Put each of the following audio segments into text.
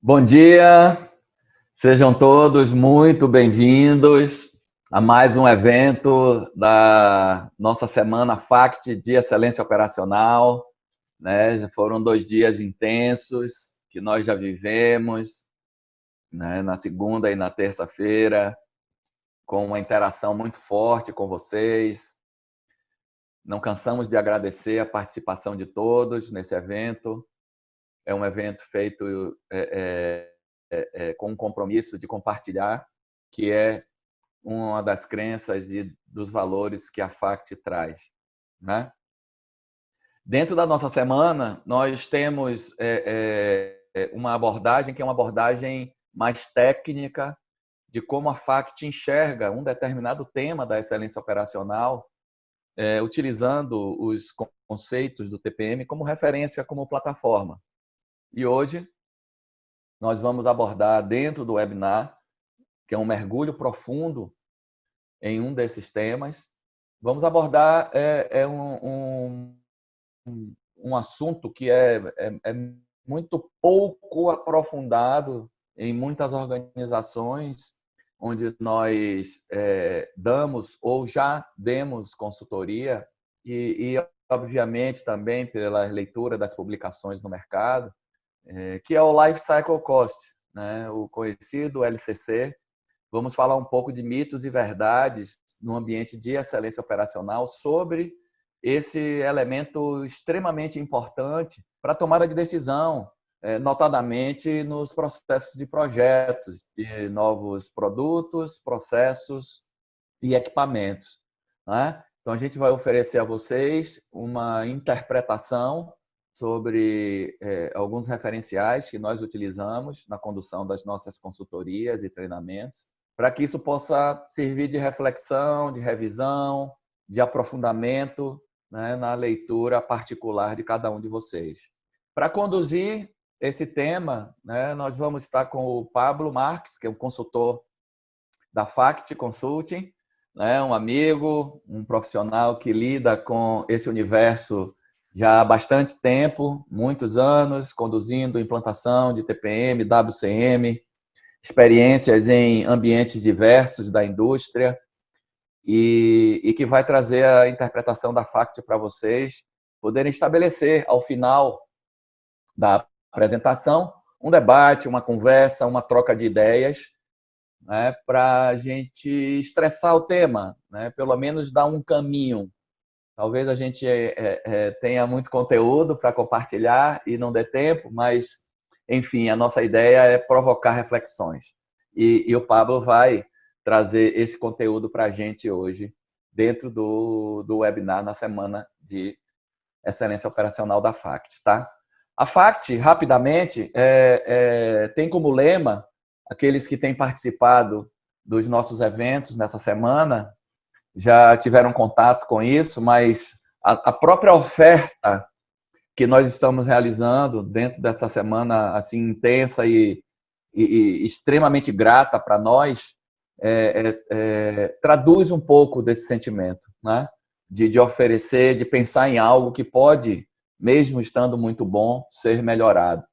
Bom dia, sejam todos muito bem-vindos a mais um evento da nossa Semana FACT de Excelência Operacional. Já foram 2 dias intensos que nós já vivemos, na segunda e na terça-feira, com uma interação muito forte com vocês. Não cansamos de agradecer a participação de todos nesse evento. É um evento feito com um compromisso de compartilhar, que é uma das crenças e dos valores que a FACT traz, né? Dentro da nossa semana, nós temos uma abordagem que é uma abordagem mais técnica de como a FACT enxerga um determinado tema da excelência operacional, utilizando os conceitos do TPM como referência, como plataforma. E hoje nós vamos abordar dentro do webinar, que é um mergulho profundo em um desses temas. Vamos abordar um assunto que é muito pouco aprofundado em muitas organizações, onde nós damos ou já demos consultoria obviamente, também pela leitura das publicações no mercado, que é o Life Cycle Cost, né? O conhecido LCC. Vamos falar um pouco de mitos e verdades no ambiente de excelência operacional sobre esse elemento extremamente importante para a tomada de decisão, notadamente nos processos de projetos de novos produtos, processos e equipamentos, né? Então, a gente vai oferecer a vocês uma interpretação sobre alguns referenciais que nós utilizamos na condução das nossas consultorias e treinamentos, para que isso possa servir de reflexão, de revisão, de aprofundamento, né, na leitura particular de cada um de vocês. Para conduzir esse tema, né, nós vamos estar com o Pablo Marques, que é um consultor da FACT Consulting, né, um amigo, um profissional que lida com esse universo já há bastante tempo, muitos anos, conduzindo implantação de TPM, WCM, experiências em ambientes diversos da indústria e que vai trazer a interpretação da FACT para vocês poderem estabelecer, ao final da apresentação, um debate, uma conversa, uma troca de ideias, né, para a gente estressar o tema, né, pelo menos dar um caminho. Talvez a gente tenha muito conteúdo para compartilhar e não dê tempo, mas, enfim, a nossa ideia é provocar reflexões. E o Pablo vai trazer esse conteúdo para a gente hoje, dentro do webinar na Semana de Excelência Operacional da FACT. Tá? A FACT, rapidamente, tem como lema, aqueles que têm participado dos nossos eventos nessa semana, já tiveram contato com isso, mas a própria oferta que nós estamos realizando dentro dessa semana assim intensa e extremamente grata para nós, traduz um pouco desse sentimento, né? De oferecer, de pensar em algo que pode, mesmo estando muito bom, ser melhorado.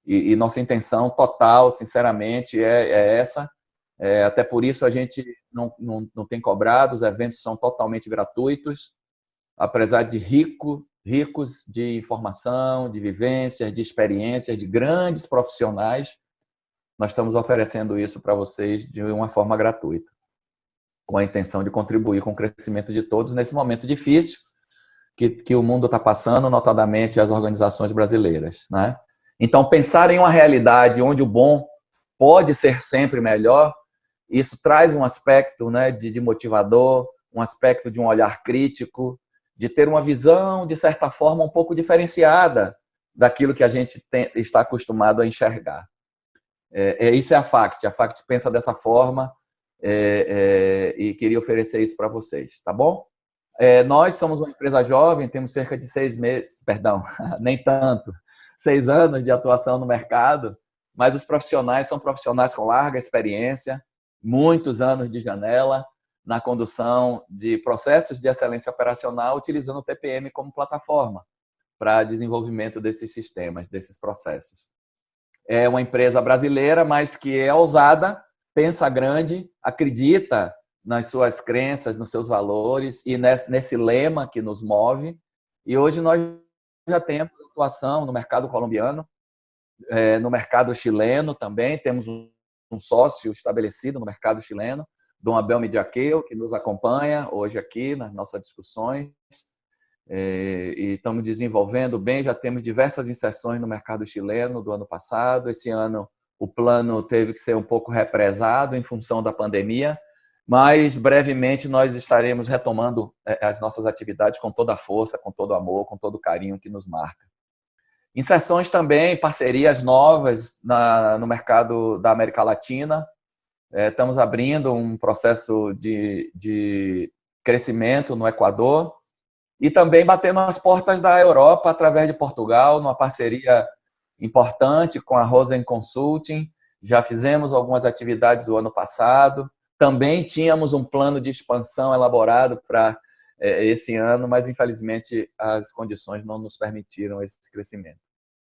E nossa intenção total, sinceramente, é essa. Até por isso a gente não tem cobrado, os eventos são totalmente gratuitos, apesar de ricos de informação, de vivências, de experiências, de grandes profissionais, nós estamos oferecendo isso para vocês de uma forma gratuita, com a intenção de contribuir com o crescimento de todos nesse momento difícil que o mundo está passando, notadamente as organizações brasileiras, né? Então, pensar em uma realidade onde o bom pode ser sempre melhor, isso traz um aspecto, né, de motivador, um aspecto de um olhar crítico, de ter uma visão, de certa forma, um pouco diferenciada daquilo que a gente está acostumado a enxergar. Isso é a FACT. A FACT pensa dessa forma e queria oferecer isso para vocês, tá bom? Nós somos uma empresa jovem, temos cerca de 6 meses, perdão, nem tanto, 6 anos de atuação no mercado, mas os profissionais são profissionais com larga experiência, muitos anos de janela na condução de processos de excelência operacional, utilizando o TPM como plataforma para desenvolvimento desses sistemas, desses processos. é uma empresa brasileira, mas que é ousada, pensa grande, acredita nas suas crenças, nos seus valores e nesse lema que nos move. E hoje nós já temos atuação no mercado colombiano, no mercado chileno também, temos um sócio estabelecido no mercado chileno, Dom Abel Mediaqueu, que nos acompanha hoje aqui nas nossas discussões. E estamos desenvolvendo bem, já temos diversas inserções no mercado chileno do ano passado. Esse ano o plano teve que ser um pouco represado em função da pandemia, mas brevemente nós estaremos retomando as nossas atividades com toda a força, com todo o amor, com todo o carinho que nos marca. Inserções também, parcerias novas no mercado da América Latina. Estamos abrindo um processo de crescimento no Equador e também batendo as portas da Europa através de Portugal, numa parceria importante com a Rosen Consulting. Já fizemos algumas atividades o ano passado. Também tínhamos um plano de expansão elaborado para esse ano, mas infelizmente as condições não nos permitiram esse crescimento.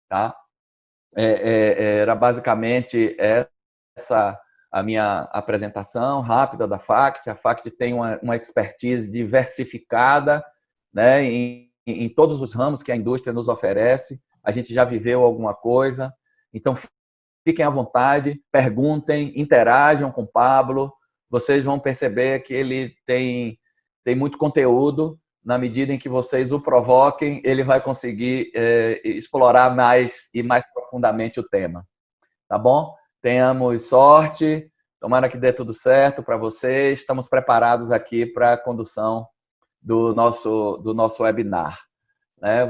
Tá? Era basicamente essa a minha apresentação rápida da FACT. A FACT tem uma expertise diversificada, né, em todos os ramos que a indústria nos oferece. A gente já viveu alguma coisa, então fiquem à vontade, perguntem, interajam com o Pablo. Vocês vão perceber que ele tem muito conteúdo. Na medida em que vocês o provoquem, ele vai conseguir explorar mais e mais profundamente o tema. Tá bom? Tenhamos sorte, tomara que dê tudo certo para vocês. Estamos preparados aqui para a condução do nosso webinar.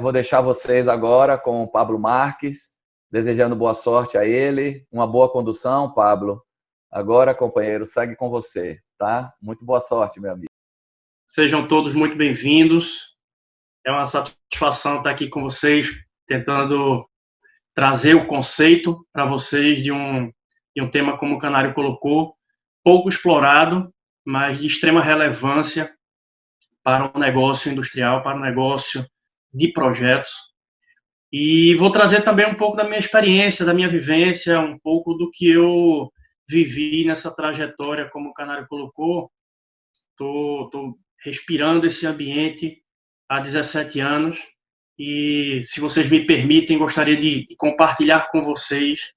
Vou deixar vocês agora com o Pablo Marques, desejando boa sorte a ele, uma boa condução, Pablo. Agora, companheiro, segue com você, tá? Muito boa sorte, meu amigo. Sejam todos muito bem-vindos. É uma satisfação estar aqui com vocês, tentando trazer o conceito para vocês de um tema, como o Canário colocou, pouco explorado, mas de extrema relevância para o negócio industrial, para o negócio de projetos. E vou trazer também um pouco da minha experiência, da minha vivência, um pouco do que eu vivi nessa trajetória, como o Canário colocou. Estou respirando esse ambiente há 17 anos e, se vocês me permitem, gostaria de compartilhar com vocês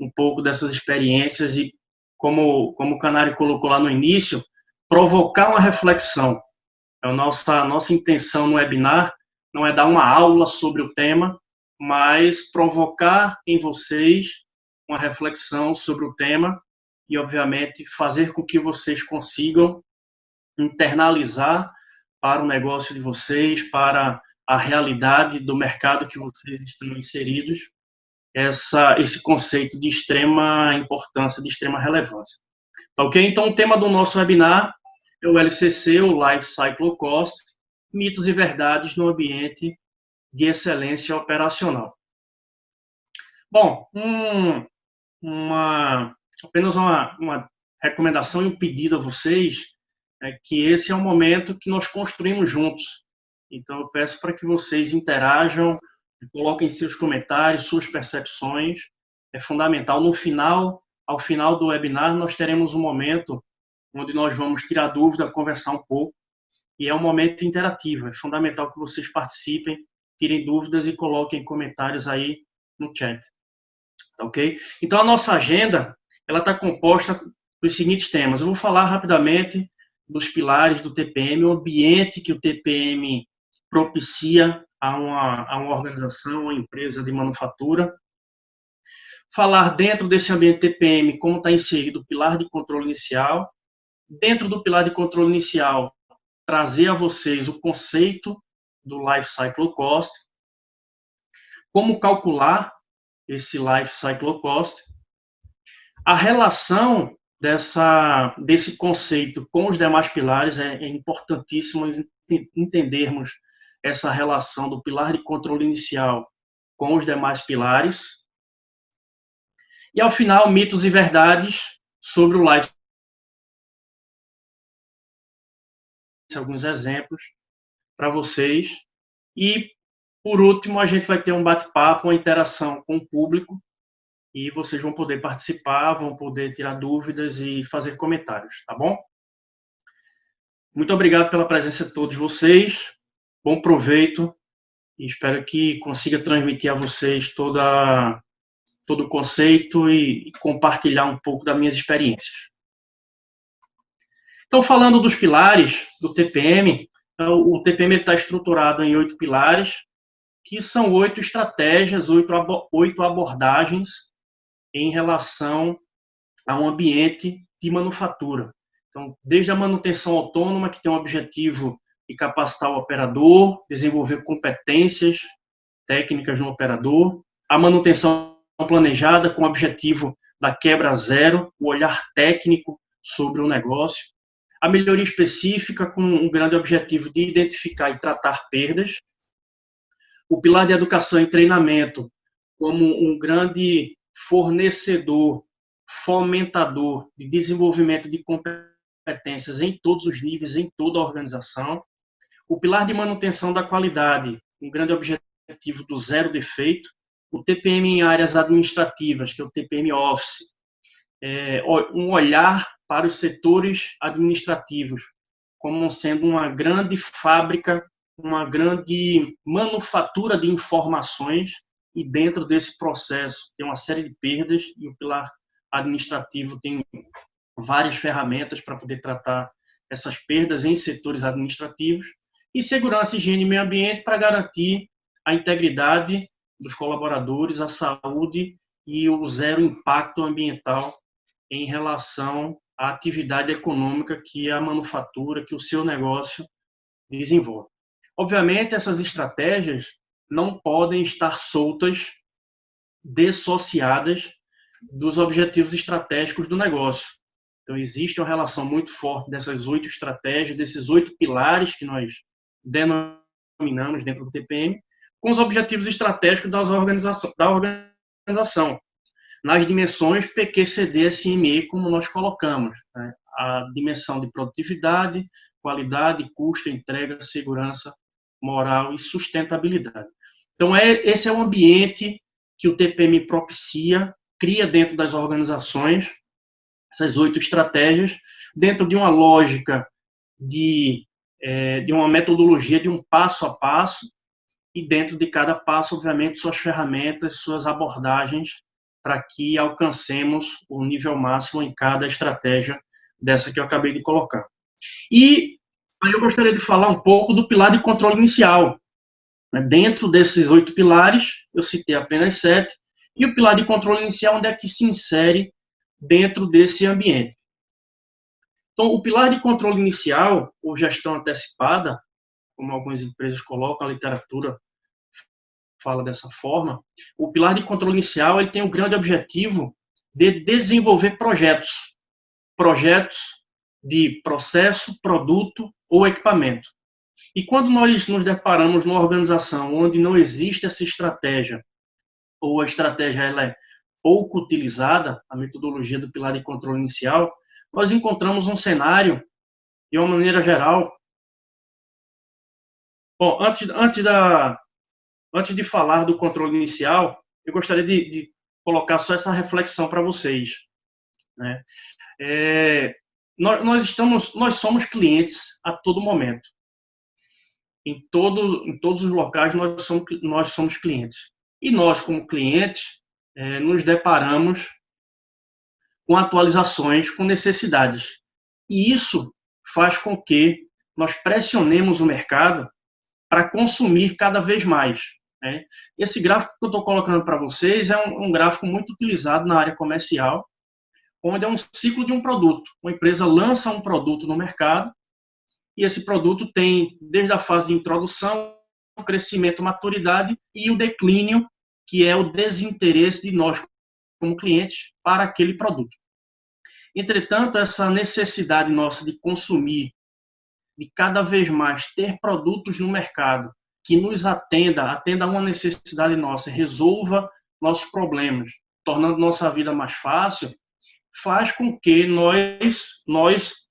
um pouco dessas experiências e, como o Canário colocou lá no início, provocar uma reflexão. A nossa intenção no webinar não é dar uma aula sobre o tema, mas provocar em vocês uma reflexão sobre o tema e, obviamente, fazer com que vocês consigam internalizar para o negócio de vocês, para a realidade do mercado que vocês estão inseridos, esse conceito de extrema importância, de extrema relevância. Ok? Então, o tema do nosso webinar é o LCC, o Life Cycle Cost, mitos e verdades no ambiente de excelência operacional. Bom, apenas uma recomendação e um pedido a vocês, é que esse é o momento que nós construímos juntos. Então, eu peço para que vocês interajam, coloquem seus comentários, suas percepções. É fundamental. Ao final do webinar, nós teremos um momento onde nós vamos tirar dúvida, conversar um pouco, e é um momento interativo. É fundamental que vocês participem, tirem dúvidas e coloquem comentários aí no chat. Ok? Então, a nossa agenda ela está composta dos seguintes temas. Eu vou falar rapidamente dos pilares do TPM, o ambiente que o TPM propicia a uma organização, uma empresa de manufatura. Falar dentro desse ambiente TPM como está inserido o pilar de controle inicial. Dentro do pilar de controle inicial, trazer a vocês o conceito do Life Cycle Cost, como calcular esse Life Cycle Cost, a relação desse conceito com os demais pilares. É importantíssimo entendermos essa relação do pilar de controle inicial com os demais pilares. E, ao final, mitos e verdades sobre o Life. Alguns exemplos para vocês. E, por último, a gente vai ter um bate-papo, uma interação com o público, e vocês vão poder participar, vão poder tirar dúvidas e fazer comentários, tá bom? Muito obrigado pela presença de todos vocês, bom proveito, e espero que consiga transmitir a vocês todo o conceito e compartilhar um pouco das minhas experiências. Então, falando dos pilares do TPM, o TPM está estruturado em 8 pilares, que são 8 estratégias, 8 abordagens em relação a um ambiente de manufatura. Então, desde a manutenção autônoma, que tem o objetivo de capacitar o operador, desenvolver competências técnicas no operador, a manutenção planejada com o objetivo da quebra zero, o olhar técnico sobre o negócio, a melhoria específica com um grande objetivo de identificar e tratar perdas, o pilar de educação e treinamento como um grande fornecedor, fomentador de desenvolvimento de competências em todos os níveis, em toda a organização, o pilar de manutenção da qualidade, um grande objetivo do zero defeito, o TPM em áreas administrativas, que é o TPM Office, um olhar para os setores administrativos, como sendo uma grande fábrica, uma grande manufatura de informações, e dentro desse processo tem uma série de perdas, e o pilar administrativo tem várias ferramentas para poder tratar essas perdas em setores administrativos, e segurança, higiene e meio ambiente para garantir a integridade dos colaboradores, a saúde e o zero impacto ambiental em relação à atividade econômica que a manufatura, que o seu negócio desenvolve. Obviamente, essas estratégias não podem estar soltas, dissociadas dos objetivos estratégicos do negócio. Então, existe uma relação muito forte dessas 8 estratégias, desses 8 pilares que nós denominamos dentro do TPM, com os objetivos estratégicos da organização, nas dimensões PQCD, SME, como nós colocamos, né? A dimensão de produtividade, qualidade, custo, entrega, segurança, moral e sustentabilidade. Então, esse é o ambiente que o TPM propicia, cria dentro das organizações, essas 8 estratégias, dentro de uma lógica de uma metodologia, de um passo a passo, e dentro de cada passo, obviamente, suas ferramentas, suas abordagens, para que alcancemos o nível máximo em cada estratégia dessa que eu acabei de colocar. E aí eu gostaria de falar um pouco do pilar de controle inicial. Dentro desses 8 pilares, eu citei apenas 7, e o pilar de controle inicial, onde é que se insere dentro desse ambiente. Então, o pilar de controle inicial, ou gestão antecipada, como algumas empresas colocam, a literatura fala dessa forma, o pilar de controle inicial ele tem o grande objetivo de desenvolver projetos de processo, produto ou equipamento. E quando nós nos deparamos numa organização onde não existe essa estratégia, ou a estratégia ela é pouco utilizada, a metodologia do pilar de controle inicial, nós encontramos um cenário, de uma maneira geral. Bom, antes de falar do controle inicial, eu gostaria de colocar só essa reflexão para vocês, né? Nós somos clientes a todo momento. Em todos os locais nós somos clientes. E nós, como clientes, nos deparamos com atualizações, com necessidades. E isso faz com que nós pressionemos o mercado para consumir cada vez mais, né? Esse gráfico que eu estou colocando para vocês é um gráfico muito utilizado na área comercial, onde é um ciclo de um produto. Uma empresa lança um produto no mercado e esse produto tem, desde a fase de introdução, o crescimento, maturidade e o declínio, que é o desinteresse de nós, como clientes, para aquele produto. Entretanto, essa necessidade nossa de consumir, de cada vez mais ter produtos no mercado que nos atenda a uma necessidade nossa, resolva nossos problemas, tornando nossa vida mais fácil, faz com que nós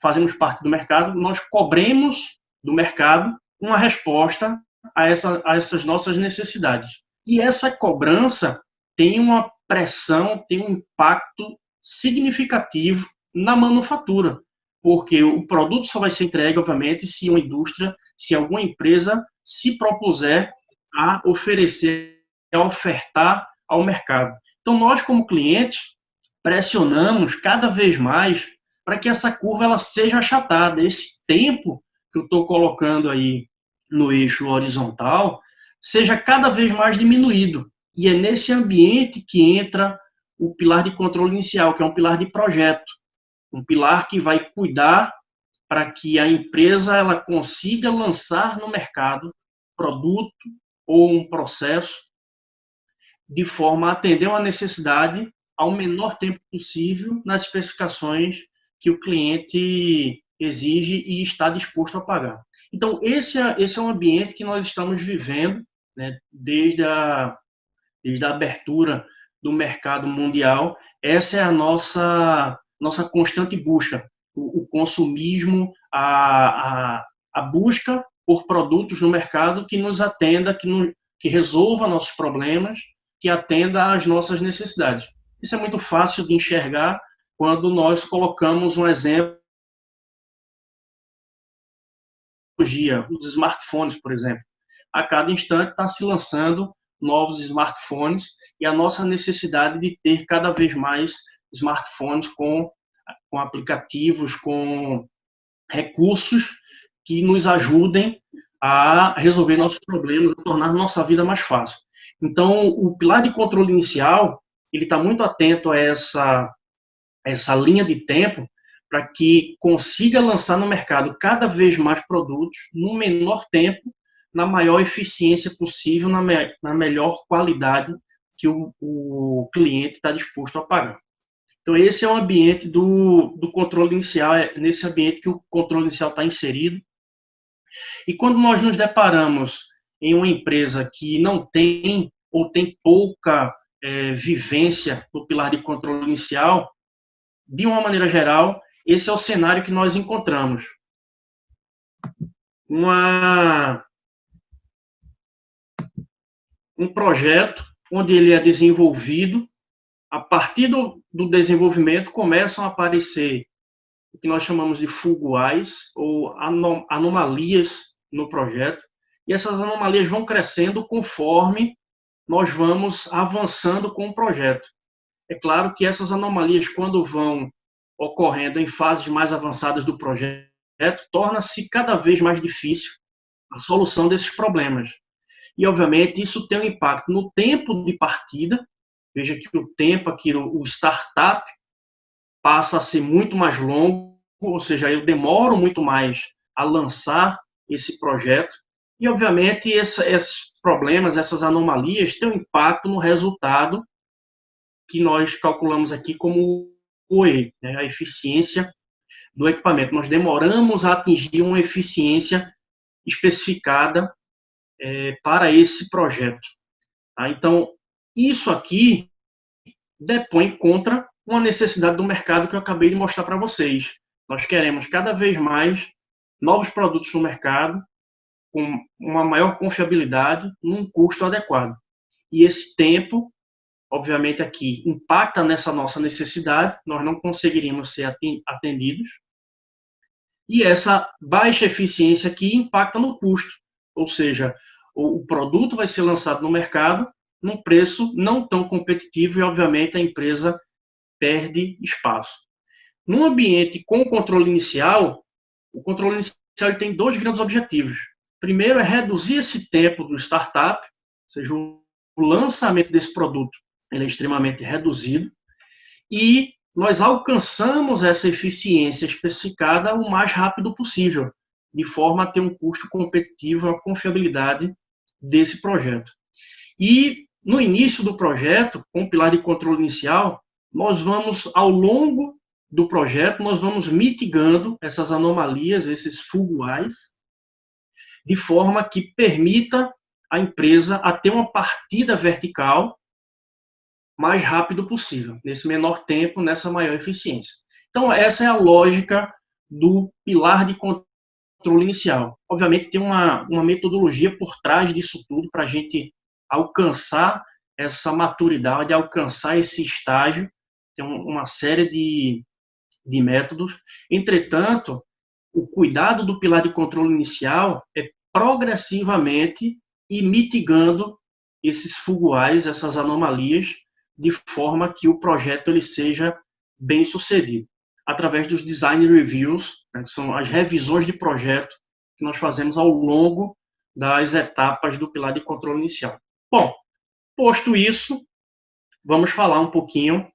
fazemos parte do mercado, nós cobremos do mercado uma resposta a essas nossas necessidades. E essa cobrança, tem uma pressão, tem um impacto significativo na manufatura, porque o produto só vai ser entregue, obviamente, se uma indústria, se alguma empresa se propuser a oferecer, a ofertar ao mercado. Então, nós, como clientes, pressionamos cada vez mais para que essa curva ela seja achatada. Esse tempo que eu estou colocando aí no eixo horizontal seja cada vez mais diminuído. E é nesse ambiente que entra o pilar de controle inicial, que é um pilar de projeto, um pilar que vai cuidar para que a empresa ela consiga lançar no mercado produto ou um processo de forma a atender uma necessidade ao menor tempo possível nas especificações que o cliente exige e está disposto a pagar. Então, esse é um ambiente que nós estamos vivendo, né, desde a abertura do mercado mundial. Essa é a nossa constante busca, o consumismo, a busca por produtos no mercado que nos atenda, que resolva nossos problemas, que atenda às nossas necessidades. Isso é muito fácil de enxergar quando nós colocamos um exemplo, os smartphones, por exemplo. A cada instante está se lançando novos smartphones e a nossa necessidade de ter cada vez mais smartphones com aplicativos, com recursos que nos ajudem a resolver nossos problemas, a tornar nossa vida mais fácil. Então, o pilar de controle inicial, ele está muito atento a essa linha de tempo para que consiga lançar no mercado cada vez mais produtos no menor tempo, na maior eficiência possível, na melhor qualidade que o cliente está disposto a pagar. Então, esse é o ambiente do controle inicial, é nesse ambiente que o controle inicial está inserido. E quando nós nos deparamos em uma empresa que não tem ou tem pouca vivência no pilar de controle inicial, de uma maneira geral, esse é o cenário que nós encontramos. Um projeto onde ele é desenvolvido, a partir do desenvolvimento começam a aparecer o que nós chamamos de fulgurais ou anomalias no projeto, e essas anomalias vão crescendo conforme nós vamos avançando com o projeto. É claro que essas anomalias, quando vão ocorrendo em fases mais avançadas do projeto, torna-se cada vez mais difícil a solução desses problemas. E, obviamente, isso tem um impacto no tempo de partida. Veja que o tempo aqui, o startup, passa a ser muito mais longo, ou seja, eu demoro muito mais a lançar esse projeto. E, obviamente, esses problemas, essas anomalias, têm um impacto no resultado que nós calculamos aqui como o E, né, a eficiência do equipamento. Nós demoramos a atingir uma eficiência especificada para esse projeto. Tá? Então, isso aqui depõe contra uma necessidade do mercado que eu acabei de mostrar para vocês. Nós queremos cada vez mais novos produtos no mercado com uma maior confiabilidade num custo adequado. E esse tempo, obviamente, aqui impacta nessa nossa necessidade, nós não conseguiríamos ser atendidos. E essa baixa eficiência aqui impacta no custo, ou seja, o produto vai ser lançado no mercado num preço não tão competitivo e, obviamente, a empresa perde espaço. Num ambiente com controle inicial, o controle inicial tem dois grandes objetivos. Primeiro é reduzir esse tempo do startup, ou seja, o lançamento desse produto ele é extremamente reduzido, e nós alcançamos essa eficiência especificada o mais rápido possível, de forma a ter um custo competitivo, a confiabilidade desse projeto. E no início do projeto, com o pilar de controle inicial, nós vamos, ao longo do projeto, nós vamos mitigando essas anomalias, esses fulgurais, de forma que permita a empresa a ter uma partida vertical mais rápido possível, nesse menor tempo, nessa maior eficiência. Então, essa é a lógica do pilar de controle inicial. Obviamente, tem uma metodologia por trás disso tudo para a gente alcançar essa maturidade, alcançar esse estágio. Tem uma série de métodos. Entretanto, o cuidado do pilar de controle inicial é progressivamente ir mitigando esses fuguais, essas anomalias, de forma que o projeto ele seja bem sucedido, através dos design reviews, né, que são as revisões de projeto que nós fazemos ao longo das etapas do pilar de controle inicial. Bom, posto isso, vamos falar um pouquinho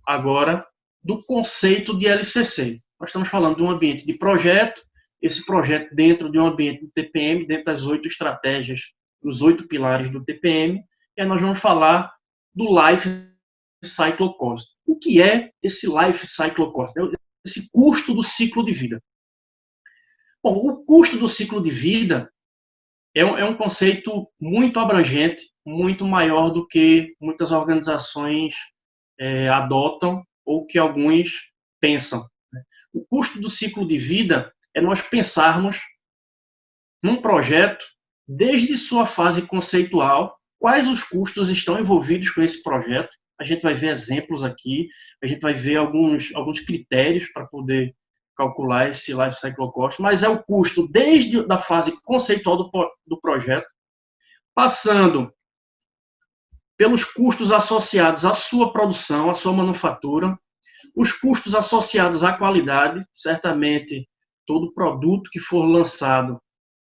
agora do conceito de LCC. Nós estamos falando de um ambiente de projeto, esse projeto dentro de um ambiente de TPM, dentro das 8 estratégias, dos 8 pilares do TPM, e aí nós vamos falar do Life Cycle Cost. O que é esse Life Cycle Cost? Esse custo do ciclo de vida. Bom, o custo do ciclo de vida é um conceito muito abrangente, muito maior do que muitas organizações adotam ou que alguns pensam. O custo do ciclo de vida é nós pensarmos num projeto, desde sua fase conceitual, quais os custos estão envolvidos com esse projeto. A gente vai ver exemplos aqui, a gente vai ver alguns critérios para poder calcular esse life cycle cost, mas é o custo desde a fase conceitual do projeto, passando pelos custos associados à sua produção, à sua manufatura, os custos associados à qualidade. Certamente, todo produto que for lançado,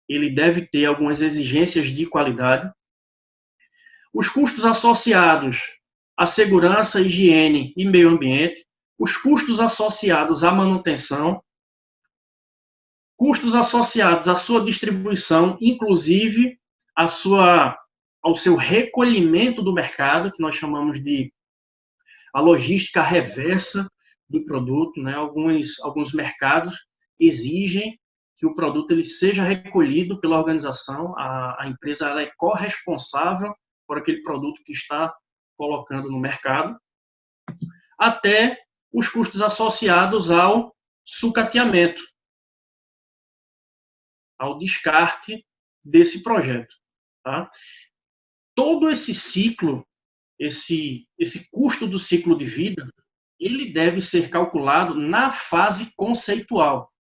ele deve ter algumas exigências de qualidade. Os custos associados à segurança, higiene e meio ambiente, os custos associados à manutenção, custos associados à sua distribuição, inclusive ao seu recolhimento do mercado, que nós chamamos de a logística reversa do produto, né? Alguns mercados exigem que o produto ele seja recolhido pela organização, a empresa ela é corresponsável por aquele produto que está colocando no mercado, até os custos associados ao sucateamento, ao descarte desse projeto. Tá? Todo esse ciclo, esse custo do ciclo de vida, ele deve ser calculado na fase conceitual,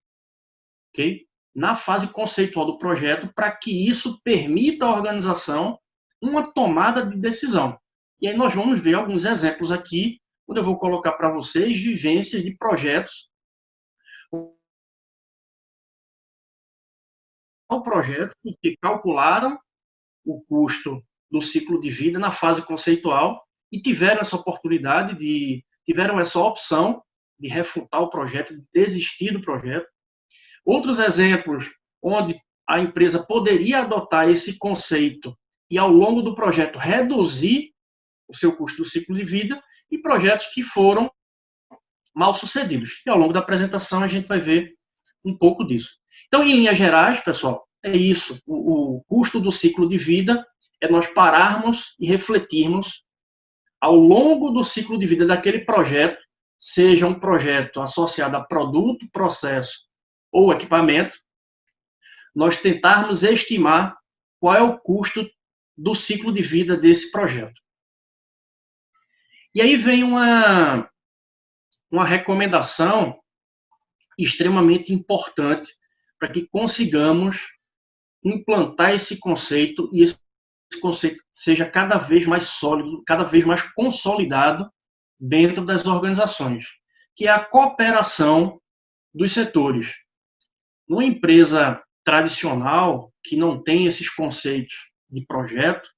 ok? Na fase conceitual do projeto, para que isso permita à organização uma tomada de decisão. E aí nós vamos ver alguns exemplos aqui, onde eu vou colocar para vocês vivências de projetos. O projeto que calcularam o custo do ciclo de vida na fase conceitual e tiveram essa oportunidade tiveram essa opção de refutar o projeto, de desistir do projeto. Outros exemplos onde a empresa poderia adotar esse conceito e, ao longo do projeto, reduzir o seu custo do ciclo de vida, e projetos que foram mal sucedidos. E, ao longo da apresentação, a gente vai ver um pouco disso. Então, em linhas gerais, pessoal, é isso. O custo do ciclo de vida é nós pararmos e refletirmos ao longo do ciclo de vida daquele projeto, seja um projeto associado a produto, processo ou equipamento, nós tentarmos estimar qual é o custo do ciclo de vida desse projeto. E aí vem uma recomendação extremamente importante para que consigamos implantar esse conceito e esse conceito seja cada vez mais sólido, cada vez mais consolidado dentro das organizações, que é a cooperação dos setores. Numa empresa tradicional, que não tem esses conceitos de projeto,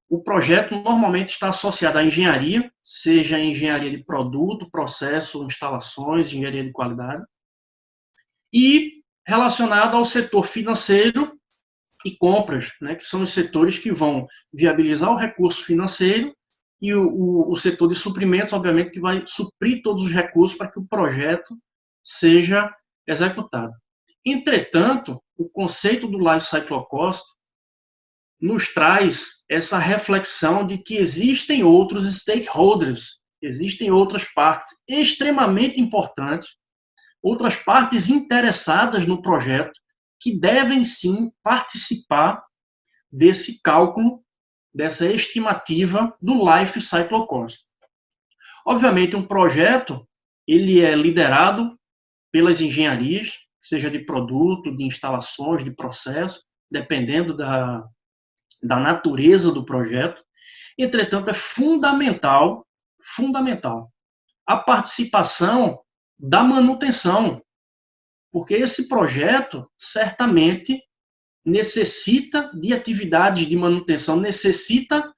o projeto normalmente está associado à engenharia, seja engenharia de produto, processo, instalações, engenharia de qualidade, e relacionado ao setor financeiro e compras, né, que são os setores que vão viabilizar o recurso financeiro, e o setor de suprimentos, obviamente, que vai suprir todos os recursos para que o projeto seja executado. Entretanto, o conceito do Life Cycle Cost nos traz essa reflexão de que existem outros stakeholders, existem outras partes extremamente importantes, outras partes interessadas no projeto, que devem sim participar desse cálculo dessa estimativa do Life Cycle Cost. Obviamente, um projeto ele é liderado pelas engenharias, seja de produto, de instalações, de processo, dependendo da natureza do projeto. Entretanto, é fundamental a participação da manutenção, porque esse projeto certamente necessita de atividades de manutenção, necessita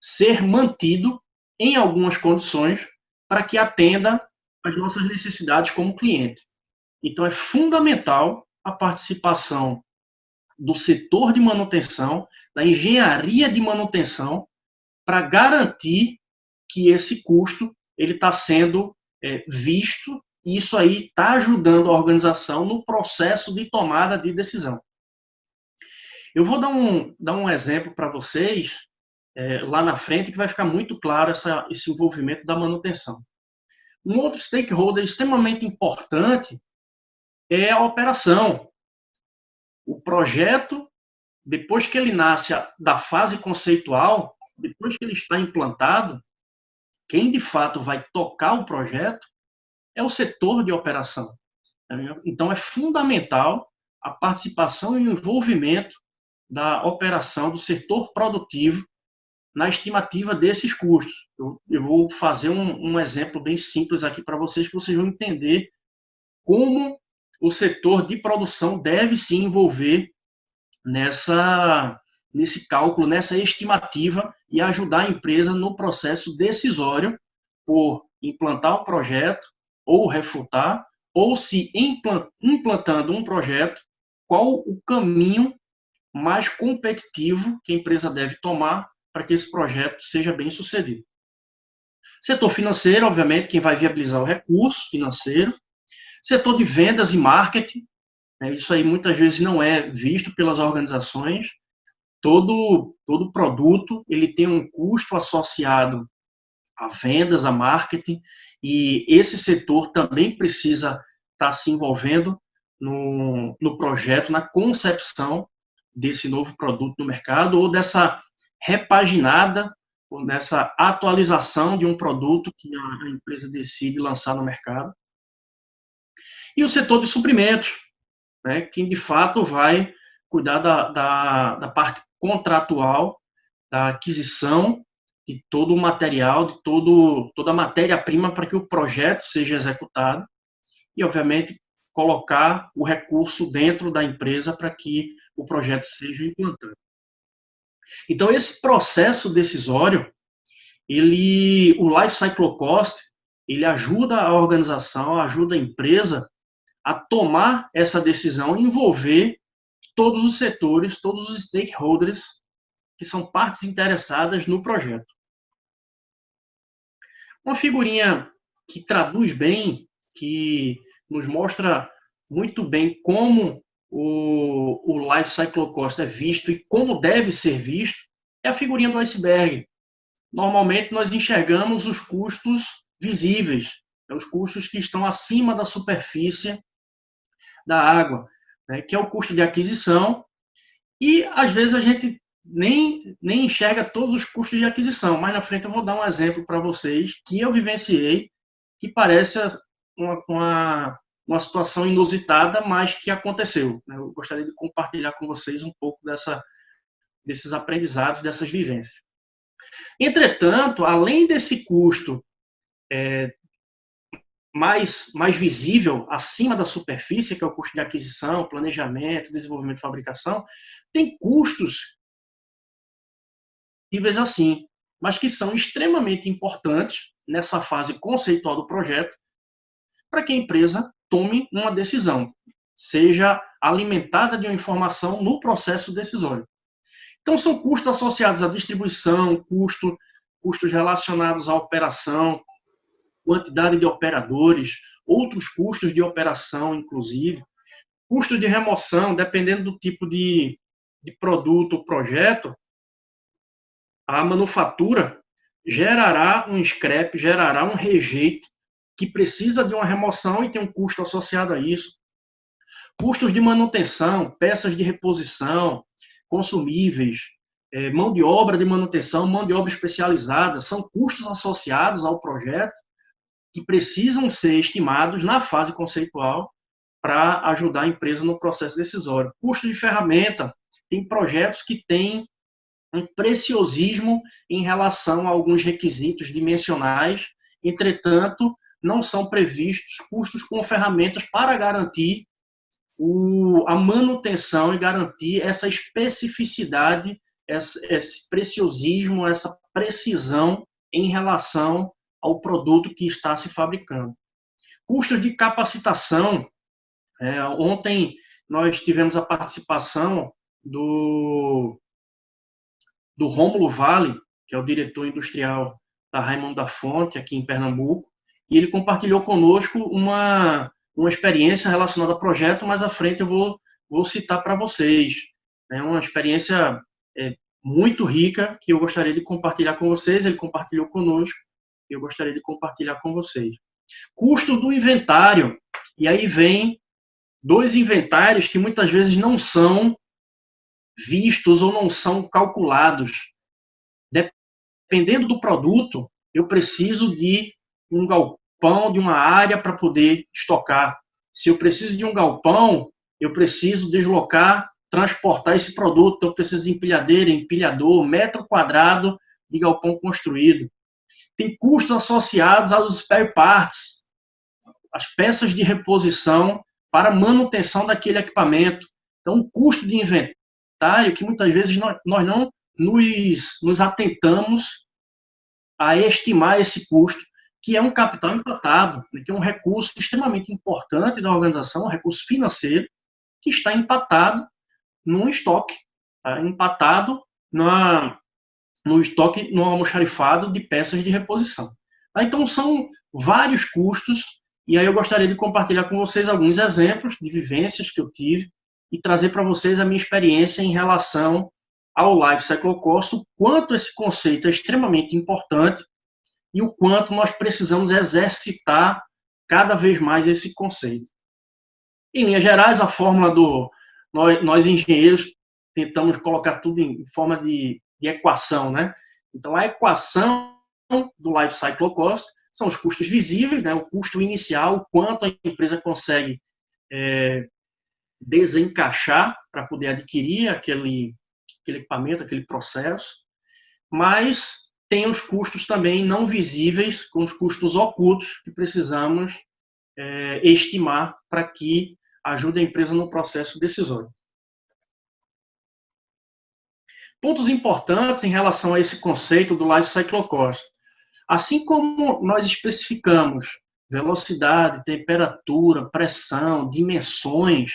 ser mantido em algumas condições para que atenda às nossas necessidades como cliente. Então, é fundamental a participação do setor de manutenção, da engenharia de manutenção, para garantir que esse custo ele está sendo visto, e isso aí está ajudando a organização no processo de tomada de decisão. Eu vou dar um exemplo para vocês lá na frente, que vai ficar muito claro esse envolvimento da manutenção. Um outro stakeholder extremamente importante é a operação. O projeto, depois que ele nasce da fase conceitual, depois que ele está implantado, quem de fato vai tocar o projeto é o setor de operação. Então, é fundamental a participação e o envolvimento da operação do setor produtivo na estimativa desses custos. Eu vou fazer um exemplo bem simples aqui para vocês, que vocês vão entender como o setor de produção deve se envolver nesse cálculo, nessa estimativa e ajudar a empresa no processo decisório por implantar um projeto ou refutar, ou se implantando um projeto, qual o caminho mais competitivo que a empresa deve tomar para que esse projeto seja bem sucedido. Setor financeiro, obviamente, quem vai viabilizar o recurso financeiro. Setor de vendas e marketing, isso aí muitas vezes não é visto pelas organizações. Todo produto ele tem um custo associado a vendas, a marketing, e esse setor também precisa estar se envolvendo no projeto, na concepção desse novo produto no mercado, ou dessa repaginada, ou dessa atualização de um produto que a empresa decide lançar no mercado. E o setor de suprimentos, que de fato vai cuidar da parte contratual, da aquisição de todo o material, de toda a matéria-prima para que o projeto seja executado e, obviamente, colocar o recurso dentro da empresa para que o projeto seja implantado. Então, esse processo decisório, o Life Cycle Cost, ele ajuda a organização, ajuda a empresa a tomar essa decisão e envolver todos os setores, todos os stakeholders que são partes interessadas no projeto. Uma figurinha que traduz bem, que nos mostra muito bem como o Life Cycle Cost é visto e como deve ser visto, é a figurinha do iceberg. Normalmente, nós enxergamos os custos visíveis, os custos que estão acima da superfície da água, que é o custo de aquisição, e às vezes a gente nem enxerga todos os custos de aquisição. Mais na frente eu vou dar um exemplo para vocês que eu vivenciei, que parece uma situação inusitada, mas que aconteceu. Eu gostaria de compartilhar com vocês um pouco desses aprendizados, dessas vivências. Entretanto, além desse custo mais visível, acima da superfície, que é o custo de aquisição, planejamento, desenvolvimento e fabricação, tem custos visíveis assim, mas que são extremamente importantes nessa fase conceitual do projeto para que a empresa tome uma decisão, seja alimentada de uma informação no processo decisório. Então, são custos associados à distribuição, custos relacionados à operação, quantidade de operadores, outros custos de operação, inclusive, custos de remoção, dependendo do tipo de produto ou projeto, a manufatura gerará um scrap, gerará um rejeito que precisa de uma remoção e tem um custo associado a isso. Custos de manutenção, peças de reposição, consumíveis, mão de obra de manutenção, mão de obra especializada, são custos associados ao projeto que precisam ser estimados na fase conceitual para ajudar a empresa no processo decisório. Custo de ferramenta, tem projetos que têm um preciosismo em relação a alguns requisitos dimensionais, entretanto, não são previstos custos com ferramentas para garantir a manutenção e garantir essa especificidade, esse preciosismo, essa precisão em relação ao produto que está se fabricando. Custos de capacitação. Ontem nós tivemos a participação do Rômulo Vale, que é o diretor industrial da Raimundo da Fonte, aqui em Pernambuco, e ele compartilhou conosco uma experiência relacionada ao projeto. Mais à frente eu vou citar para vocês. É uma experiência muito rica que eu gostaria de compartilhar com vocês. Ele compartilhou conosco e eu gostaria de compartilhar com vocês. Custo do inventário. E aí vem 2 inventários que muitas vezes não são vistos ou não são calculados. Dependendo do produto, eu preciso de um galpão, de uma área para poder estocar. Se eu preciso de um galpão, eu preciso deslocar, transportar esse produto, então eu preciso de empilhadeira, empilhador, metro quadrado de galpão construído. Tem custos associados aos spare parts, as peças de reposição para manutenção daquele equipamento. Então, o custo de inventário que muitas vezes nós não nos atentamos a estimar esse custo, que é um capital empatado, que é um recurso extremamente importante da organização, um recurso financeiro, que está empatado num estoque, tá? Empatado no estoque, no almoxarifado de peças de reposição. Tá? Então, são vários custos, e aí eu gostaria de compartilhar com vocês alguns exemplos de vivências que eu tive e trazer para vocês a minha experiência em relação ao Life Cycle Cost, o quanto esse conceito é extremamente importante e o quanto nós precisamos exercitar cada vez mais esse conceito. Em linhas gerais, a fórmula nós engenheiros tentamos colocar tudo em forma de equação, né? Então, a equação do Life Cycle Cost são os custos visíveis, né? O custo inicial, o quanto a empresa consegue desencaixar para poder adquirir aquele equipamento, aquele processo, mas tem os custos também não visíveis, com os custos ocultos que precisamos estimar para que ajude a empresa no processo decisório. Pontos importantes em relação a esse conceito do Life Cycle Cost. Assim como nós especificamos velocidade, temperatura, pressão, dimensões,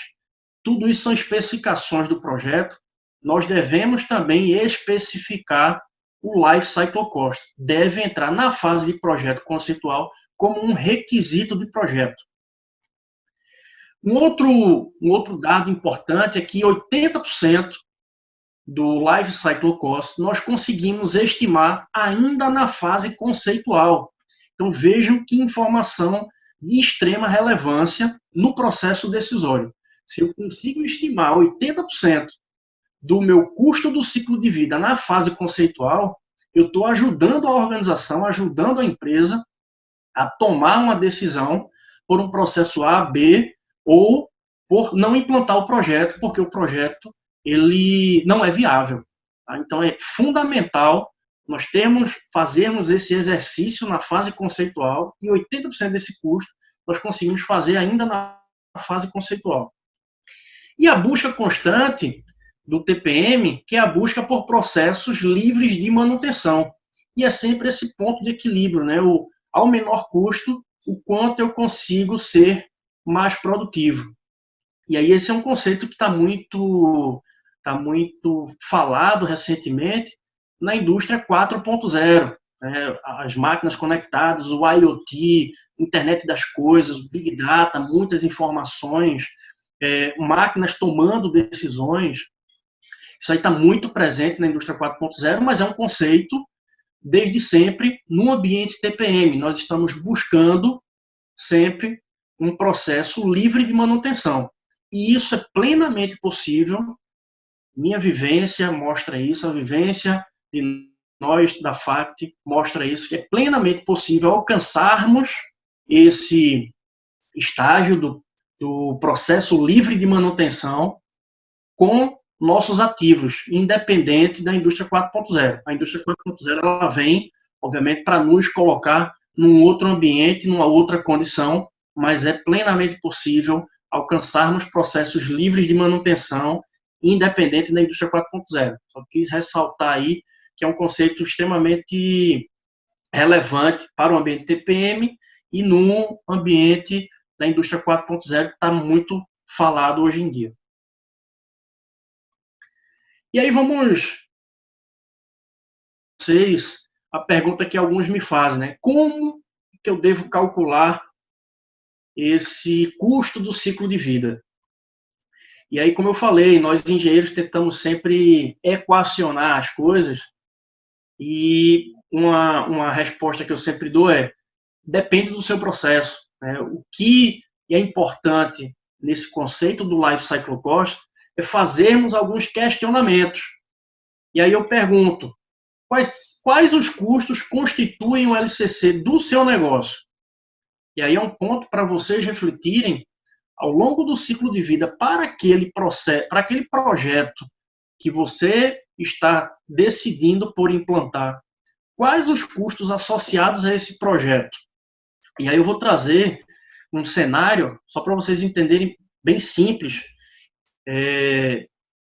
tudo isso são especificações do projeto, nós devemos também especificar o Life Cycle Cost. Deve entrar na fase de projeto conceitual como um requisito de projeto. Um outro dado importante é que 80% do Life Cycle Cost nós conseguimos estimar ainda na fase conceitual. Então, vejam que informação de extrema relevância no processo decisório. Se eu consigo estimar 80% do meu custo do ciclo de vida na fase conceitual, eu estou ajudando a organização, ajudando a empresa a tomar uma decisão por um processo A, B, ou por não implantar o projeto, porque o projeto ele não é viável. Tá? Então, é fundamental nós fazermos esse exercício na fase conceitual e 80% desse custo nós conseguimos fazer ainda na fase conceitual. E a busca constante do TPM, que é a busca por processos livres de manutenção. E é sempre esse ponto de equilíbrio, né? Ao menor custo, o quanto eu consigo ser mais produtivo. E aí esse é um conceito que está muito falado recentemente na indústria 4.0. Né? As máquinas conectadas, o IoT, internet das coisas, Big Data, muitas informações, máquinas tomando decisões. Isso aí está muito presente na indústria 4.0, mas é um conceito, desde sempre, no ambiente TPM. Nós estamos buscando sempre um processo livre de manutenção. E isso é plenamente possível Minha vivência mostra isso, a vivência de nós da FACT mostra isso, que é plenamente possível alcançarmos esse estágio do processo livre de manutenção com nossos ativos, independente da indústria 4.0. A indústria 4.0 ela vem, obviamente, para nos colocar num outro ambiente, numa outra condição, mas é plenamente possível alcançarmos processos livres de manutenção, independente da indústria 4.0. Só quis ressaltar aí que é um conceito extremamente relevante para o ambiente TPM e no ambiente da indústria 4.0, que está muito falado hoje em dia. E aí vamos vocês a pergunta que alguns me fazem, né? Como que eu devo calcular esse custo do ciclo de vida? E aí, como eu falei, nós engenheiros tentamos sempre equacionar as coisas e uma resposta que eu sempre dou é: depende do seu processo, né? O que é importante nesse conceito do Life Cycle Cost é fazermos alguns questionamentos. E aí eu pergunto: quais os custos constituem o LCC do seu negócio? E aí é um ponto para vocês refletirem ao longo do ciclo de vida para aquele processo, para aquele projeto que você está decidindo por implantar. Quais os custos associados a esse projeto? E aí eu vou trazer um cenário, só para vocês entenderem, bem simples.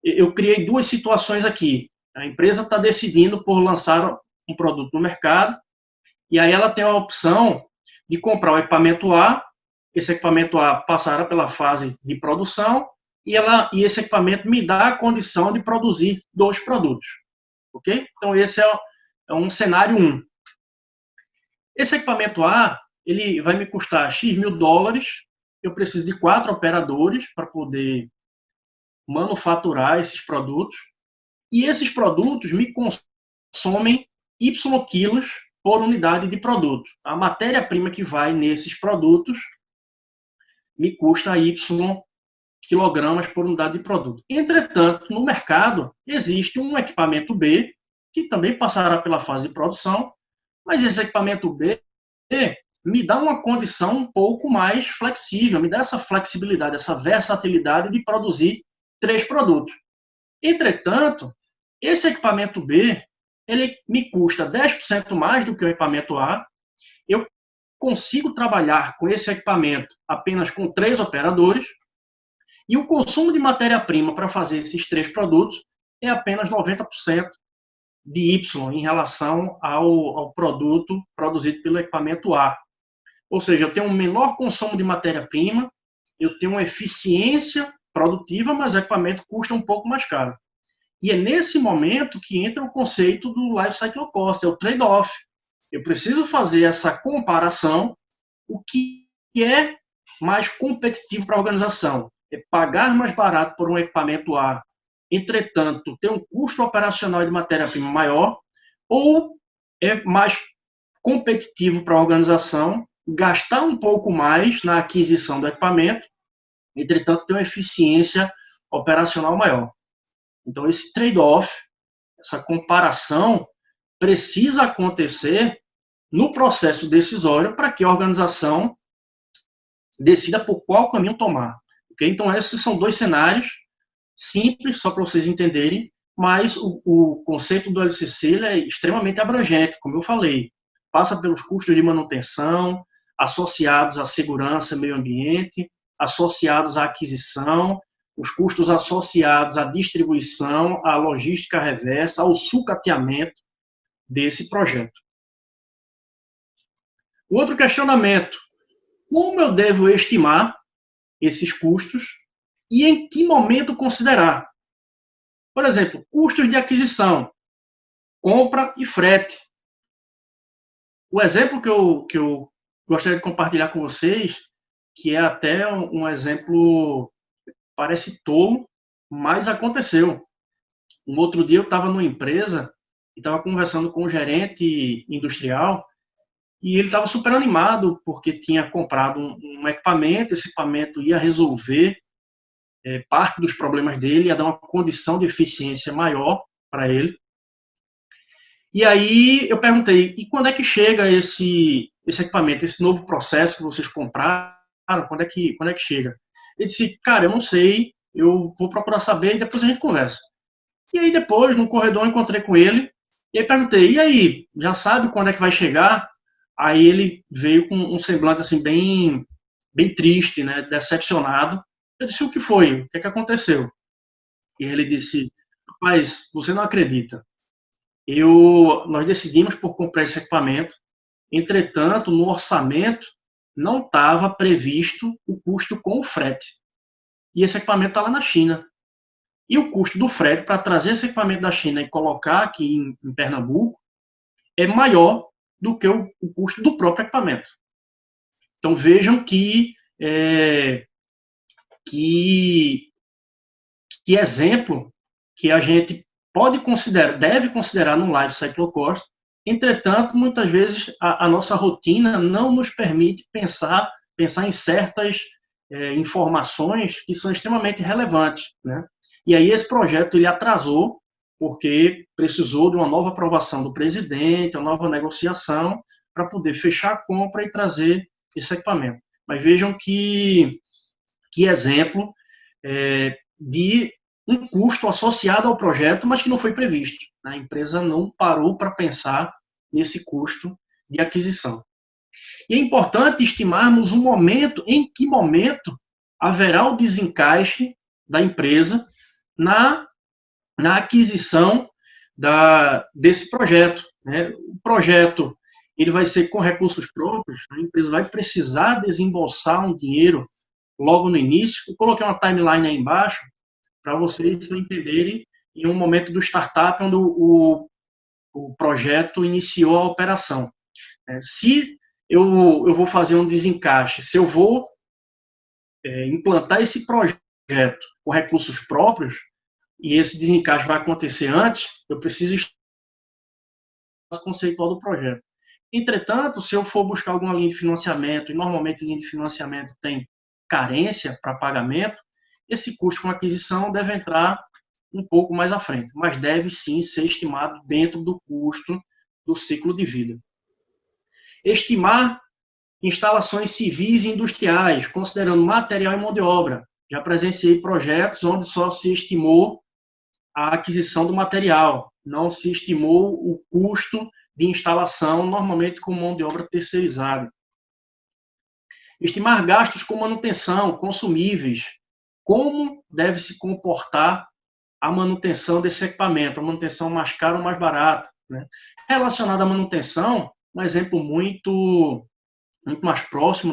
Eu criei duas situações aqui. A empresa está decidindo por lançar um produto no mercado, e aí ela tem a opção de comprar o equipamento A, esse equipamento A passará pela fase de produção, e esse equipamento me dá a condição de produzir 2 produtos. Ok? Então, esse é um cenário 1. Esse equipamento A, ele vai me custar X mil dólares, eu preciso de 4 operadores para poder manufaturar esses produtos, e esses produtos me consomem Y quilos por unidade de produto. A matéria-prima que vai nesses produtos me custa Y quilogramas por unidade de produto. Entretanto, no mercado, existe um equipamento B, que também passará pela fase de produção, mas esse equipamento B me dá uma condição um pouco mais flexível, me dá essa flexibilidade, essa versatilidade de produzir 3 produtos. Entretanto, esse equipamento B, ele me custa 10% mais do que o equipamento A. Eu consigo trabalhar com esse equipamento apenas com 3 operadores, e o consumo de matéria-prima para fazer esses 3 produtos é apenas 90% de Y em relação ao produto produzido pelo equipamento A. Ou seja, eu tenho um menor consumo de matéria-prima, eu tenho uma eficiência produtiva, mas o equipamento custa um pouco mais caro. E é nesse momento que entra o conceito do Life Cycle Cost, é o trade-off. Eu preciso fazer essa comparação, o que é mais competitivo para a organização. É pagar mais barato por um equipamento A, entretanto, ter um custo operacional de matéria-prima maior, ou é mais competitivo para a organização gastar um pouco mais na aquisição do equipamento, entretanto, ter uma eficiência operacional maior. Então, esse trade-off, essa comparação, precisa acontecer no processo decisório para que a organização decida por qual caminho tomar. Okay? Então, esses são 2 cenários simples, só para vocês entenderem, mas o conceito do LCC ele é extremamente abrangente, como eu falei. Passa pelos custos de manutenção, associados à segurança e meio ambiente, associados à aquisição, os custos associados à distribuição, à logística reversa, ao sucateamento desse projeto. O outro questionamento: como eu devo estimar esses custos e em que momento considerar? Por exemplo, custos de aquisição, compra e frete. O exemplo que eu gostaria de compartilhar com vocês, que é até um exemplo, parece tolo, mas aconteceu. Um outro dia eu estava numa empresa e estava conversando com um gerente industrial e ele estava super animado porque tinha comprado um equipamento, esse equipamento ia resolver parte dos problemas dele, ia dar uma condição de eficiência maior para ele. E aí eu perguntei, e quando é que chega esse equipamento, esse novo processo que vocês compraram, quando é que chega? Ele disse, cara, eu não sei, eu vou procurar saber e depois a gente conversa. E aí depois, no corredor, eu encontrei com ele, e aí perguntei, e aí, já sabe quando é que vai chegar? Aí ele veio com um semblante assim bem triste, né, decepcionado. Eu disse, o que foi? O que é que aconteceu? E ele disse, rapaz, você não acredita. Nós decidimos por comprar esse equipamento, entretanto, no orçamento não estava previsto o custo com o frete. E esse equipamento está lá na China. E o custo do frete para trazer esse equipamento da China e colocar aqui em Pernambuco é maior do que o custo do próprio equipamento. Então vejam que exemplo que a gente deve considerar no Life Cycle Course. Entretanto, muitas vezes a nossa rotina não nos permite pensar em certas informações que são extremamente relevantes, né? E aí esse projeto ele atrasou porque precisou de uma nova aprovação do presidente, uma nova negociação para poder fechar a compra e trazer esse equipamento. Mas vejam que exemplo de um custo associado ao projeto, mas que não foi previsto. A empresa não parou para pensar nesse custo de aquisição. E é importante estimarmos um momento, em que momento haverá o desencaixe da empresa na aquisição desse projeto, né? O projeto ele vai ser com recursos próprios, a empresa vai precisar desembolsar um dinheiro logo no início. Eu coloquei uma timeline aí embaixo para vocês entenderem em um momento do startup onde o projeto iniciou a operação. Se eu vou fazer um desencaixe, se eu vou implantar esse projeto com recursos próprios, e esse desencaixe vai acontecer antes, eu preciso estudar o conceitual do projeto. Entretanto, se eu for buscar alguma linha de financiamento, e normalmente linha de financiamento tem carência para pagamento, esse custo com aquisição deve entrar um pouco mais à frente, mas deve sim ser estimado dentro do custo do ciclo de vida. Estimar instalações civis e industriais, considerando material e mão de obra. Já presenciei projetos onde só se estimou a aquisição do material, não se estimou o custo de instalação, normalmente com mão de obra terceirizada. Estimar gastos com manutenção, consumíveis. Como deve se comportar a manutenção desse equipamento, a manutenção mais cara ou mais barata, né? Relacionado à manutenção, um exemplo muito mais próximo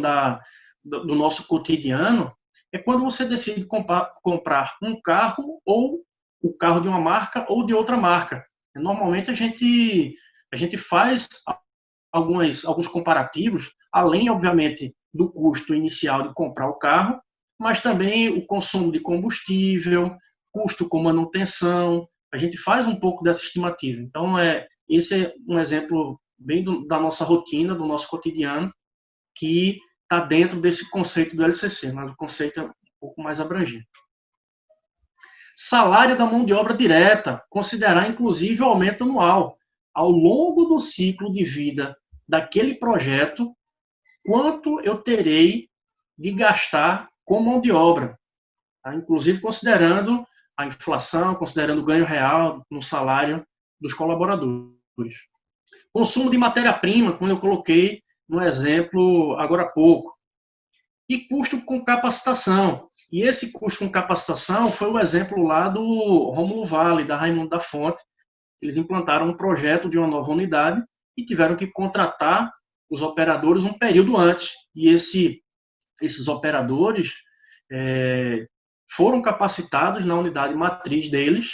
do nosso cotidiano, é quando você decide comprar um carro ou o carro de uma marca ou de outra marca. Normalmente a gente faz alguns comparativos, além, obviamente, do custo inicial de comprar o carro, mas também o consumo de combustível, custo com manutenção, a gente faz um pouco dessa estimativa. Então, esse é um exemplo bem da nossa rotina, do nosso cotidiano, que está dentro desse conceito do LCC, mas o conceito é um pouco mais abrangente. Salário da mão de obra direta, considerar inclusive o aumento anual. Ao longo do ciclo de vida daquele projeto, quanto eu terei de gastar com mão de obra, tá? Inclusive considerando a inflação, considerando o ganho real no salário dos colaboradores. Consumo de matéria-prima, como eu coloquei no exemplo agora há pouco. E custo com capacitação. E esse custo com capacitação foi o exemplo lá do Rômulo Vale, da Raimundo da Fonte. Eles implantaram um projeto de uma nova unidade e tiveram que contratar os operadores um período antes. E esses operadores foram capacitados na unidade matriz deles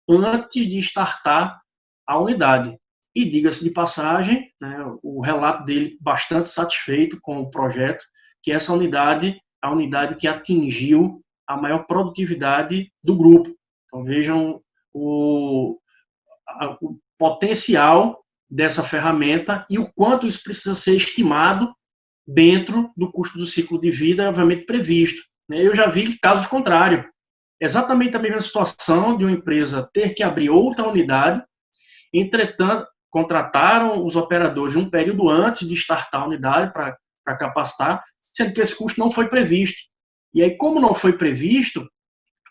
antes de startar a unidade. E, diga-se de passagem, né, o relato dele bastante satisfeito com o projeto, que essa unidade, a unidade que atingiu a maior produtividade do grupo. Então, vejam o potencial dessa ferramenta e o quanto isso precisa ser estimado dentro do custo do ciclo de vida, obviamente previsto. Eu já vi casos contrários. exatamente a mesma situação de uma empresa ter que abrir outra unidade. Entretanto, contrataram os operadores um período antes de startar a unidade para capacitar, sendo que esse custo não foi previsto. E aí, como não foi previsto,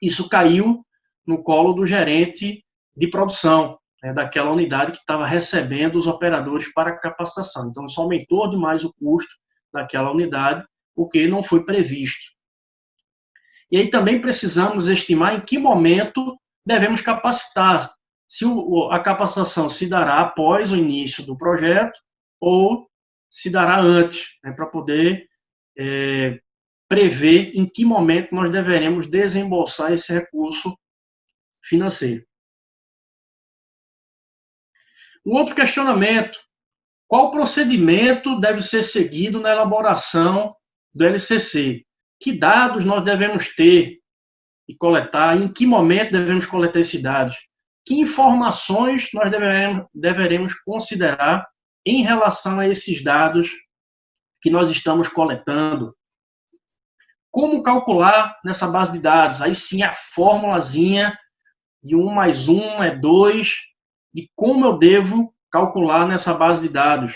isso caiu no colo do gerente de produção, né, daquela unidade que estava recebendo os operadores para capacitação. Então, isso aumentou demais o custo daquela unidade, porque não foi previsto. E aí também precisamos estimar em que momento devemos capacitar, se a capacitação se dará após o início do projeto ou se dará antes, né, para poder prever em que momento nós deveremos desembolsar esse recurso financeiro. Um outro questionamento: qual procedimento deve ser seguido na elaboração do LCC? Que dados nós devemos ter e coletar? Em que momento devemos coletar esses dados? Que informações nós deveremos considerar em relação a esses dados que nós estamos coletando? Como calcular nessa base de dados? Aí sim, a formulazinha de 1 mais 1 é 2, de como eu devo calcular nessa base de dados.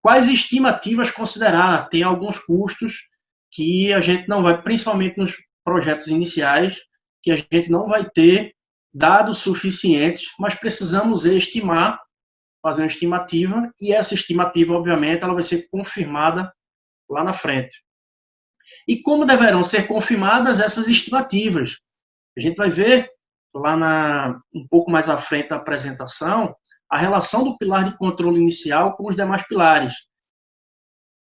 Quais estimativas considerar? Tem alguns custos que a gente não vai, principalmente nos projetos iniciais, que a gente não vai ter dados suficientes, mas precisamos estimar, fazer uma estimativa, e essa estimativa, obviamente, ela vai ser confirmada lá na frente. E como deverão ser confirmadas essas estimativas? A gente vai ver lá um pouco mais à frente da apresentação a relação do pilar de controle inicial com os demais pilares.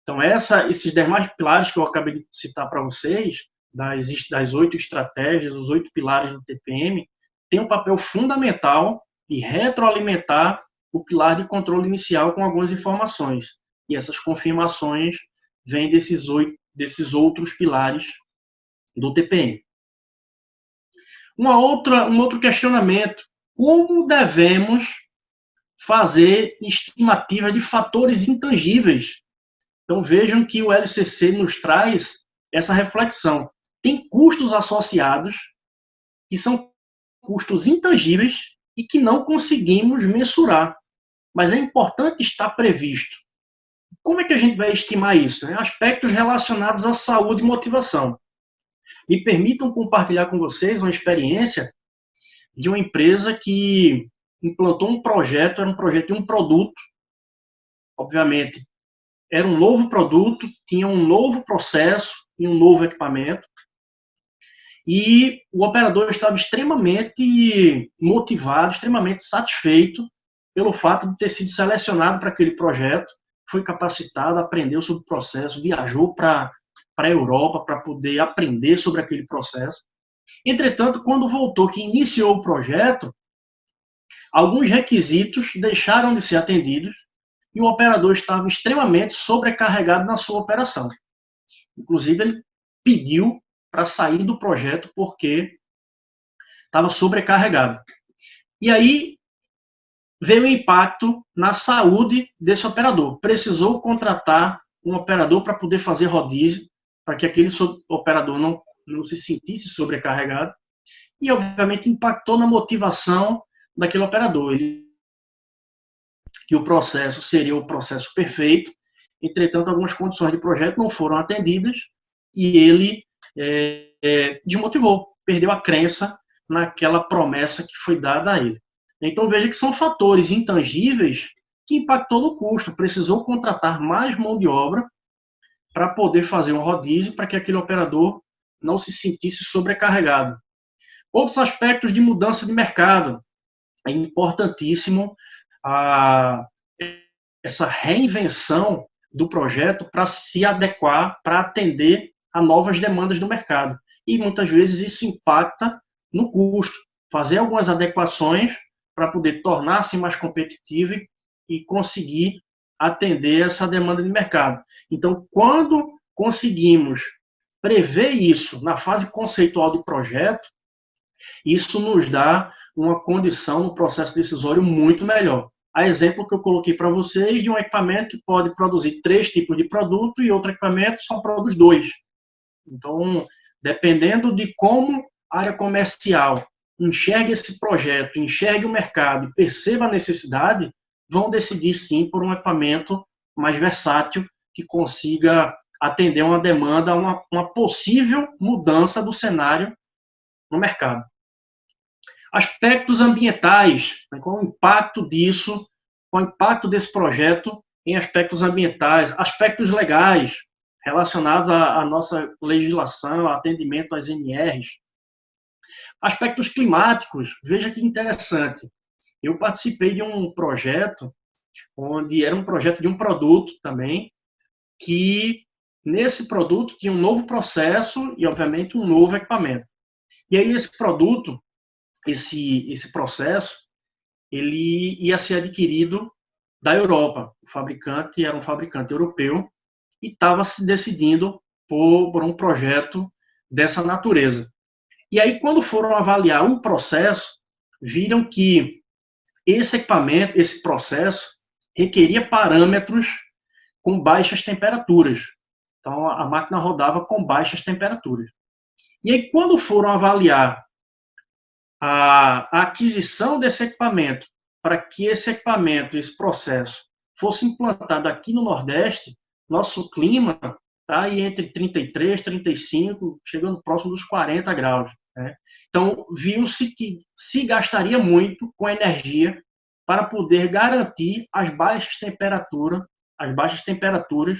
Então, esses demais pilares que eu acabei de citar para vocês, das 8 estratégias, os 8 pilares do TPM, tem um papel fundamental de retroalimentar o pilar de controle inicial com algumas informações. E essas confirmações vêm desses outros pilares do TPM. Um outro questionamento: como devemos fazer estimativa de fatores intangíveis? Então, vejam que o LCC nos traz essa reflexão. Tem custos associados que são custos intangíveis e que não conseguimos mensurar, mas é importante estar previsto. Como é que a gente vai estimar isso? Aspectos relacionados à saúde e motivação. Me permitam compartilhar com vocês uma experiência de uma empresa que implantou um projeto, era um projeto de um produto, obviamente, era um novo produto, tinha um novo processo e um novo equipamento, e o operador estava extremamente motivado, extremamente satisfeito pelo fato de ter sido selecionado para aquele projeto, foi capacitado, aprendeu sobre o processo, viajou para a Europa para poder aprender sobre aquele processo. Entretanto, quando voltou, que iniciou o projeto, alguns requisitos deixaram de ser atendidos e o operador estava extremamente sobrecarregado na sua operação. Inclusive, ele pediu para sair do projeto porque estava sobrecarregado. E aí veio o impacto na saúde desse operador. Precisou contratar um operador para poder fazer rodízio, para que aquele operador não se sentisse sobrecarregado. E, obviamente, impactou na motivação daquele operador. Que o processo seria o processo perfeito, entretanto, algumas condições de projeto não foram atendidas e ele desmotivou, perdeu a crença naquela promessa que foi dada a ele. Então, veja que são fatores intangíveis que impactou no custo. Precisou contratar mais mão de obra para poder fazer um rodízio para que aquele operador não se sentisse sobrecarregado. Outros aspectos de mudança de mercado. É importantíssimo essa reinvenção do projeto para se adequar, para atender a novas demandas do mercado. E muitas vezes isso impacta no custo. Fazer algumas adequações para poder tornar-se mais competitivo e conseguir atender essa demanda de mercado. Então, quando conseguimos prever isso na fase conceitual do projeto, isso nos dá uma condição no processo decisório muito melhor. A exemplo que eu coloquei para vocês de um equipamento que pode produzir 3 tipos de produto e outro equipamento só produz 2. Então, dependendo de como a área comercial enxergue esse projeto, enxergue o mercado e perceba a necessidade, vão decidir sim por um equipamento mais versátil que consiga atender uma demanda, uma possível mudança do cenário no mercado. Aspectos ambientais, né, qual o impacto disso, qual o impacto desse projeto em aspectos ambientais, aspectos legais relacionados à nossa legislação, atendimento às NRs. Aspectos climáticos, veja que interessante. Eu participei de um projeto, onde era um projeto de um produto também, que nesse produto tinha um novo processo e, obviamente, um novo equipamento. E aí esse produto, esse processo, ele ia ser adquirido da Europa. O fabricante era um fabricante europeu e estava se decidindo por um projeto dessa natureza. E aí, quando foram avaliar o processo, viram que esse equipamento, esse processo, requeria parâmetros com baixas temperaturas. Então, a máquina rodava com baixas temperaturas. E aí, quando foram avaliar a aquisição desse equipamento, para que esse equipamento, esse processo, fosse implantado aqui no Nordeste, nosso clima está aí entre 33, 35, chegando próximo dos 40 graus. Né? Então, viu-se que se gastaria muito com energia para poder garantir as baixas temperaturas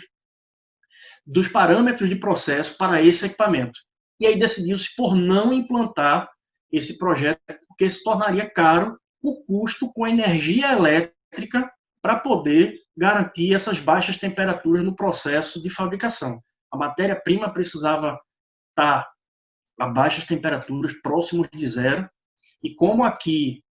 dos parâmetros de processo para esse equipamento. E aí decidiu-se por não implantar esse projeto, porque se tornaria caro o custo com energia elétrica para poder garantir essas baixas temperaturas no processo de fabricação. A matéria-prima precisava estar a baixas temperaturas, próximos de zero, e como aqui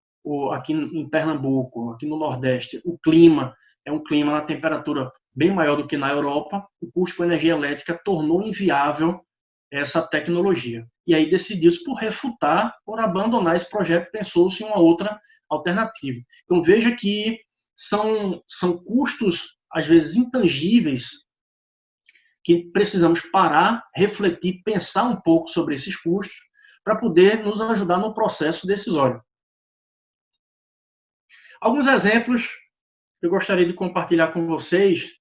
em Pernambuco, aqui no Nordeste, o clima é um clima na temperatura bem maior do que na Europa, o custo com energia elétrica tornou inviável essa tecnologia. E aí decidiu-se por refutar, por abandonar esse projeto, pensou-se em uma outra alternativa. Então veja que são custos, às vezes, intangíveis, que precisamos parar, refletir, pensar um pouco sobre esses custos, para poder nos ajudar no processo decisório. Alguns exemplos que eu gostaria de compartilhar com vocês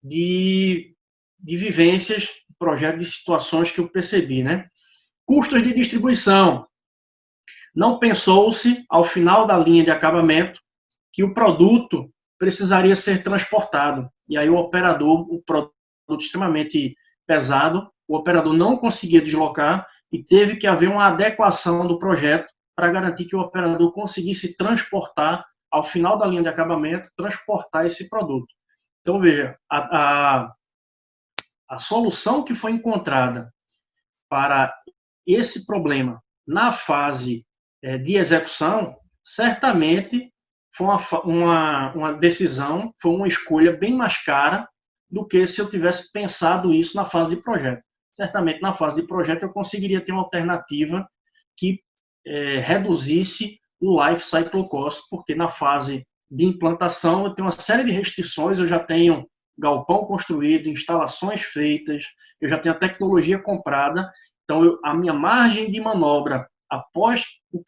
de vivências, projetos, de situações que eu percebi, né? Custos de distribuição. Não pensou-se, ao final da linha de acabamento, que o produto precisaria ser transportado. E aí o produto extremamente pesado, o operador não conseguia deslocar e teve que haver uma adequação do projeto para garantir que o operador conseguisse transportar, ao final da linha de acabamento, transportar esse produto. Então, veja, a solução que foi encontrada para esse problema na fase de execução, certamente foi uma decisão, foi uma escolha bem mais cara do que se eu tivesse pensado isso na fase de projeto. Certamente, na fase de projeto, eu conseguiria ter uma alternativa que reduzisse o life cycle cost, porque na fase de implantação eu tenho uma série de restrições, eu já tenho galpão construído, instalações feitas, eu já tenho a tecnologia comprada, então a minha margem de manobra após o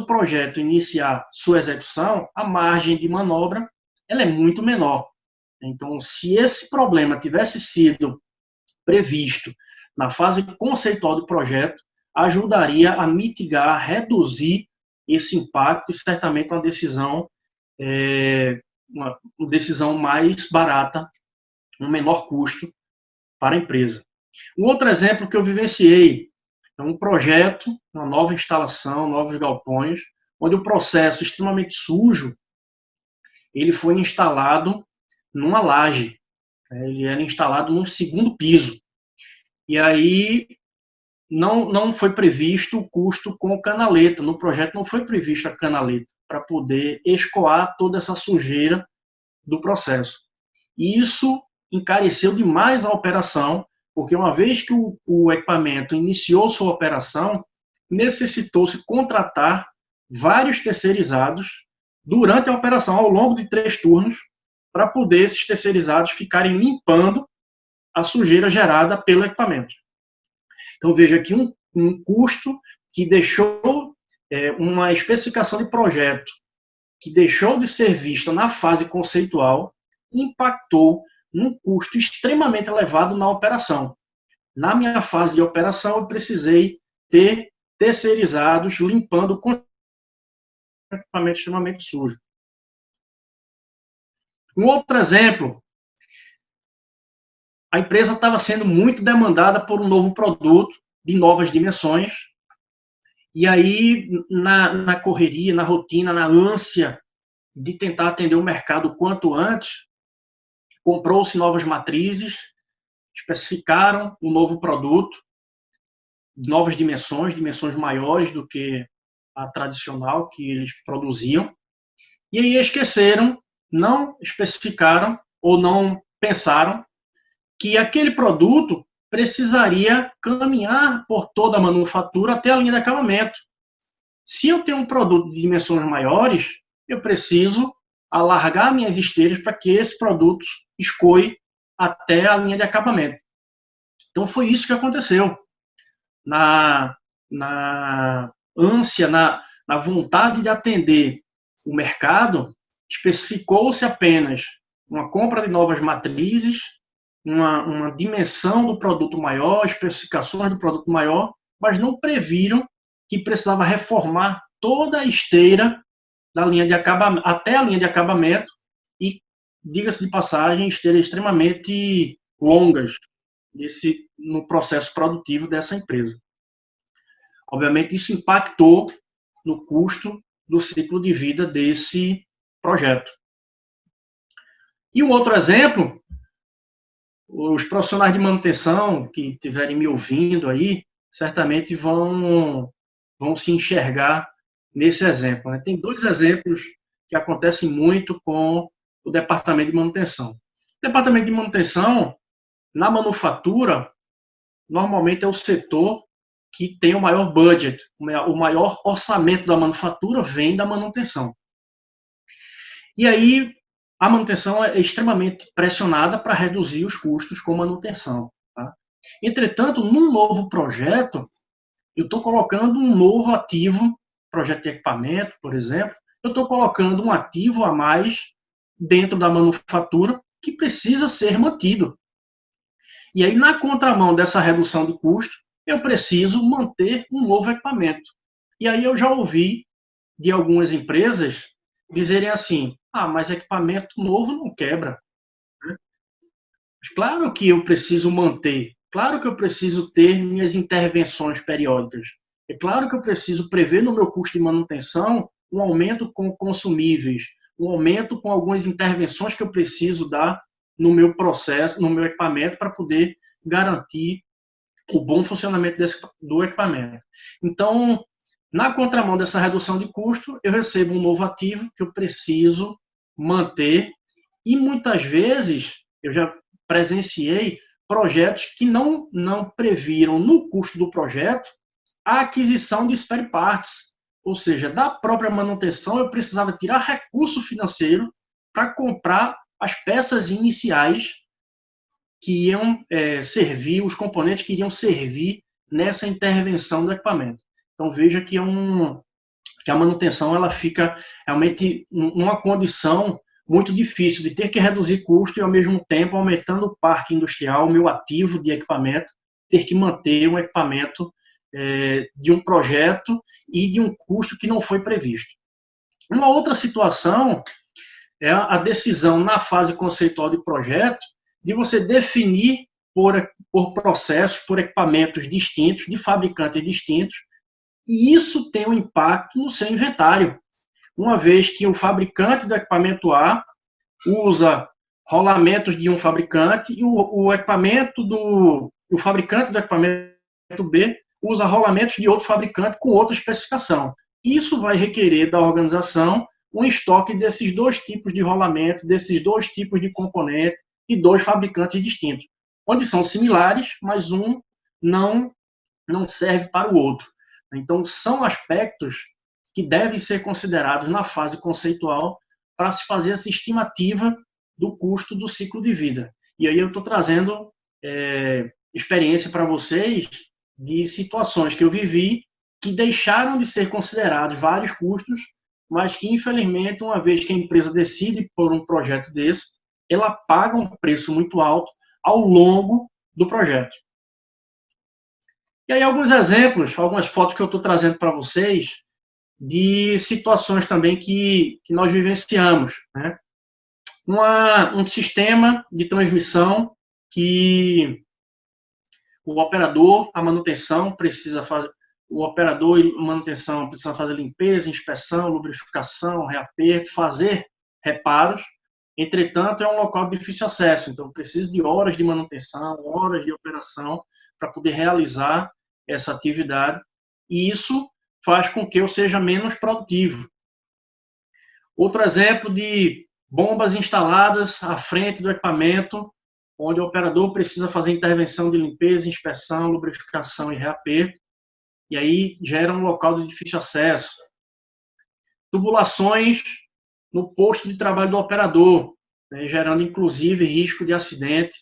projeto iniciar sua execução, a margem de manobra ela é muito menor. Então, se esse problema tivesse sido previsto na fase conceitual do projeto, ajudaria a mitigar, a reduzir esse impacto e certamente uma decisão mais barata, um menor custo para a empresa. Um outro exemplo que eu vivenciei é um projeto, uma nova instalação, novos galpões, onde o processo extremamente sujo, ele foi instalado numa laje. Ele era instalado num segundo piso. E aí não foi previsto o custo com canaleta. No projeto não foi prevista a canaleta para poder escoar toda essa sujeira do processo. E isso encareceu demais a operação, porque uma vez que o equipamento iniciou sua operação, necessitou-se contratar vários terceirizados durante a operação, ao longo de 3 turnos, para poder esses terceirizados ficarem limpando a sujeira gerada pelo equipamento. Então, veja aqui um custo que deixou uma especificação de projeto que deixou de ser vista na fase conceitual, impactou num custo extremamente elevado na operação. Na minha fase de operação, eu precisei ter terceirizados limpando com equipamento extremamente sujo. Um outro exemplo, a empresa estava sendo muito demandada por um novo produto de novas dimensões, e aí, na correria, na rotina, na ânsia de tentar atender o mercado o quanto antes, comprou-se novas matrizes, especificaram um novo produto, novas dimensões maiores do que a tradicional que eles produziam, e aí esqueceram, não especificaram ou não pensaram que aquele produto precisaria caminhar por toda a manufatura até a linha de acabamento. Se eu tenho um produto de dimensões maiores, eu preciso alargar minhas esteiras para que esse produto escoe até a linha de acabamento. Então, foi isso que aconteceu. Na ânsia, na vontade de atender o mercado, especificou-se apenas uma compra de novas matrizes, uma dimensão do produto maior, especificações do produto maior, mas não previram que precisava reformar toda a esteira da linha de acabamento, até a linha de acabamento, e, diga-se de passagem, esteiras extremamente longas no processo produtivo dessa empresa. Obviamente, isso impactou no custo do ciclo de vida desse projeto. E um outro exemplo, os profissionais de manutenção que estiverem me ouvindo aí, certamente vão se enxergar nesse exemplo. Né? Tem dois exemplos que acontecem muito com o departamento de manutenção. O departamento de manutenção, na manufatura, normalmente é o setor que tem o maior budget, o maior orçamento da manufatura vem da manutenção. E aí, a manutenção é extremamente pressionada para reduzir os custos com manutenção. Tá? Entretanto, num novo projeto, eu estou colocando um novo ativo, projeto de equipamento, por exemplo, eu estou colocando um ativo a mais dentro da manufatura que precisa ser mantido. E aí, na contramão dessa redução de custo, eu preciso manter um novo equipamento. E aí eu já ouvi de algumas empresas dizerem assim, mas equipamento novo não quebra. Claro que eu preciso manter, claro que eu preciso ter minhas intervenções periódicas. É claro que eu preciso prever no meu custo de manutenção um aumento com consumíveis, um aumento com algumas intervenções que eu preciso dar no meu processo, no meu equipamento, para poder garantir o bom funcionamento do equipamento. Então, na contramão dessa redução de custo, eu recebo um novo ativo que eu preciso manter e muitas vezes eu já presenciei projetos que não previram no custo do projeto a aquisição de spare parts, ou seja, da própria manutenção eu precisava tirar recurso financeiro para comprar as peças iniciais que iam servir, os componentes que iriam servir nessa intervenção do equipamento. Então, veja que a manutenção ela fica realmente numa condição muito difícil de ter que reduzir custo e, ao mesmo tempo, aumentando o parque industrial, o meu ativo de equipamento, ter que manter um equipamento de um projeto e de um custo que não foi previsto. Uma outra situação é a decisão na fase conceitual de projeto de você definir por processos, por equipamentos distintos, de fabricantes distintos, e isso tem um impacto no seu inventário, uma vez que o fabricante do equipamento A usa rolamentos de um fabricante e o fabricante do equipamento B usa rolamentos de outro fabricante com outra especificação. Isso vai requerer da organização um estoque desses dois tipos de rolamento, desses dois tipos de componente de dois fabricantes distintos, onde são similares, mas um não serve para o outro. Então, são aspectos que devem ser considerados na fase conceitual para se fazer essa estimativa do custo do ciclo de vida. E aí eu estou trazendo experiência para vocês de situações que eu vivi que deixaram de ser considerados vários custos, mas que, infelizmente, uma vez que a empresa decide por um projeto desse, ela paga um preço muito alto ao longo do projeto. E aí alguns exemplos, algumas fotos que eu estou trazendo para vocês de situações também que nós vivenciamos, né? Um sistema de transmissão que o operador, a manutenção precisa fazer, o operador e a manutenção precisam fazer limpeza, inspeção, lubrificação, reaperto, fazer reparos. Entretanto, é um local de difícil acesso, então precisa de horas de manutenção, horas de operação para poder realizar essa atividade, e isso faz com que eu seja menos produtivo. Outro exemplo de bombas instaladas à frente do equipamento, onde o operador precisa fazer intervenção de limpeza, inspeção, lubrificação e reaperto, e aí gera um local de difícil acesso. Tubulações no posto de trabalho do operador, né, gerando inclusive risco de acidente,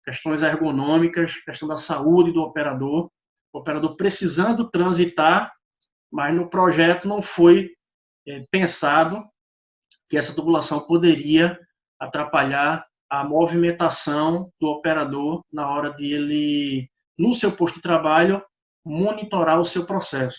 questões ergonômicas, questão da saúde do operador, o operador precisando transitar, mas no projeto não foi pensado que essa tubulação poderia atrapalhar a movimentação do operador na hora de ele, no seu posto de trabalho, monitorar o seu processo.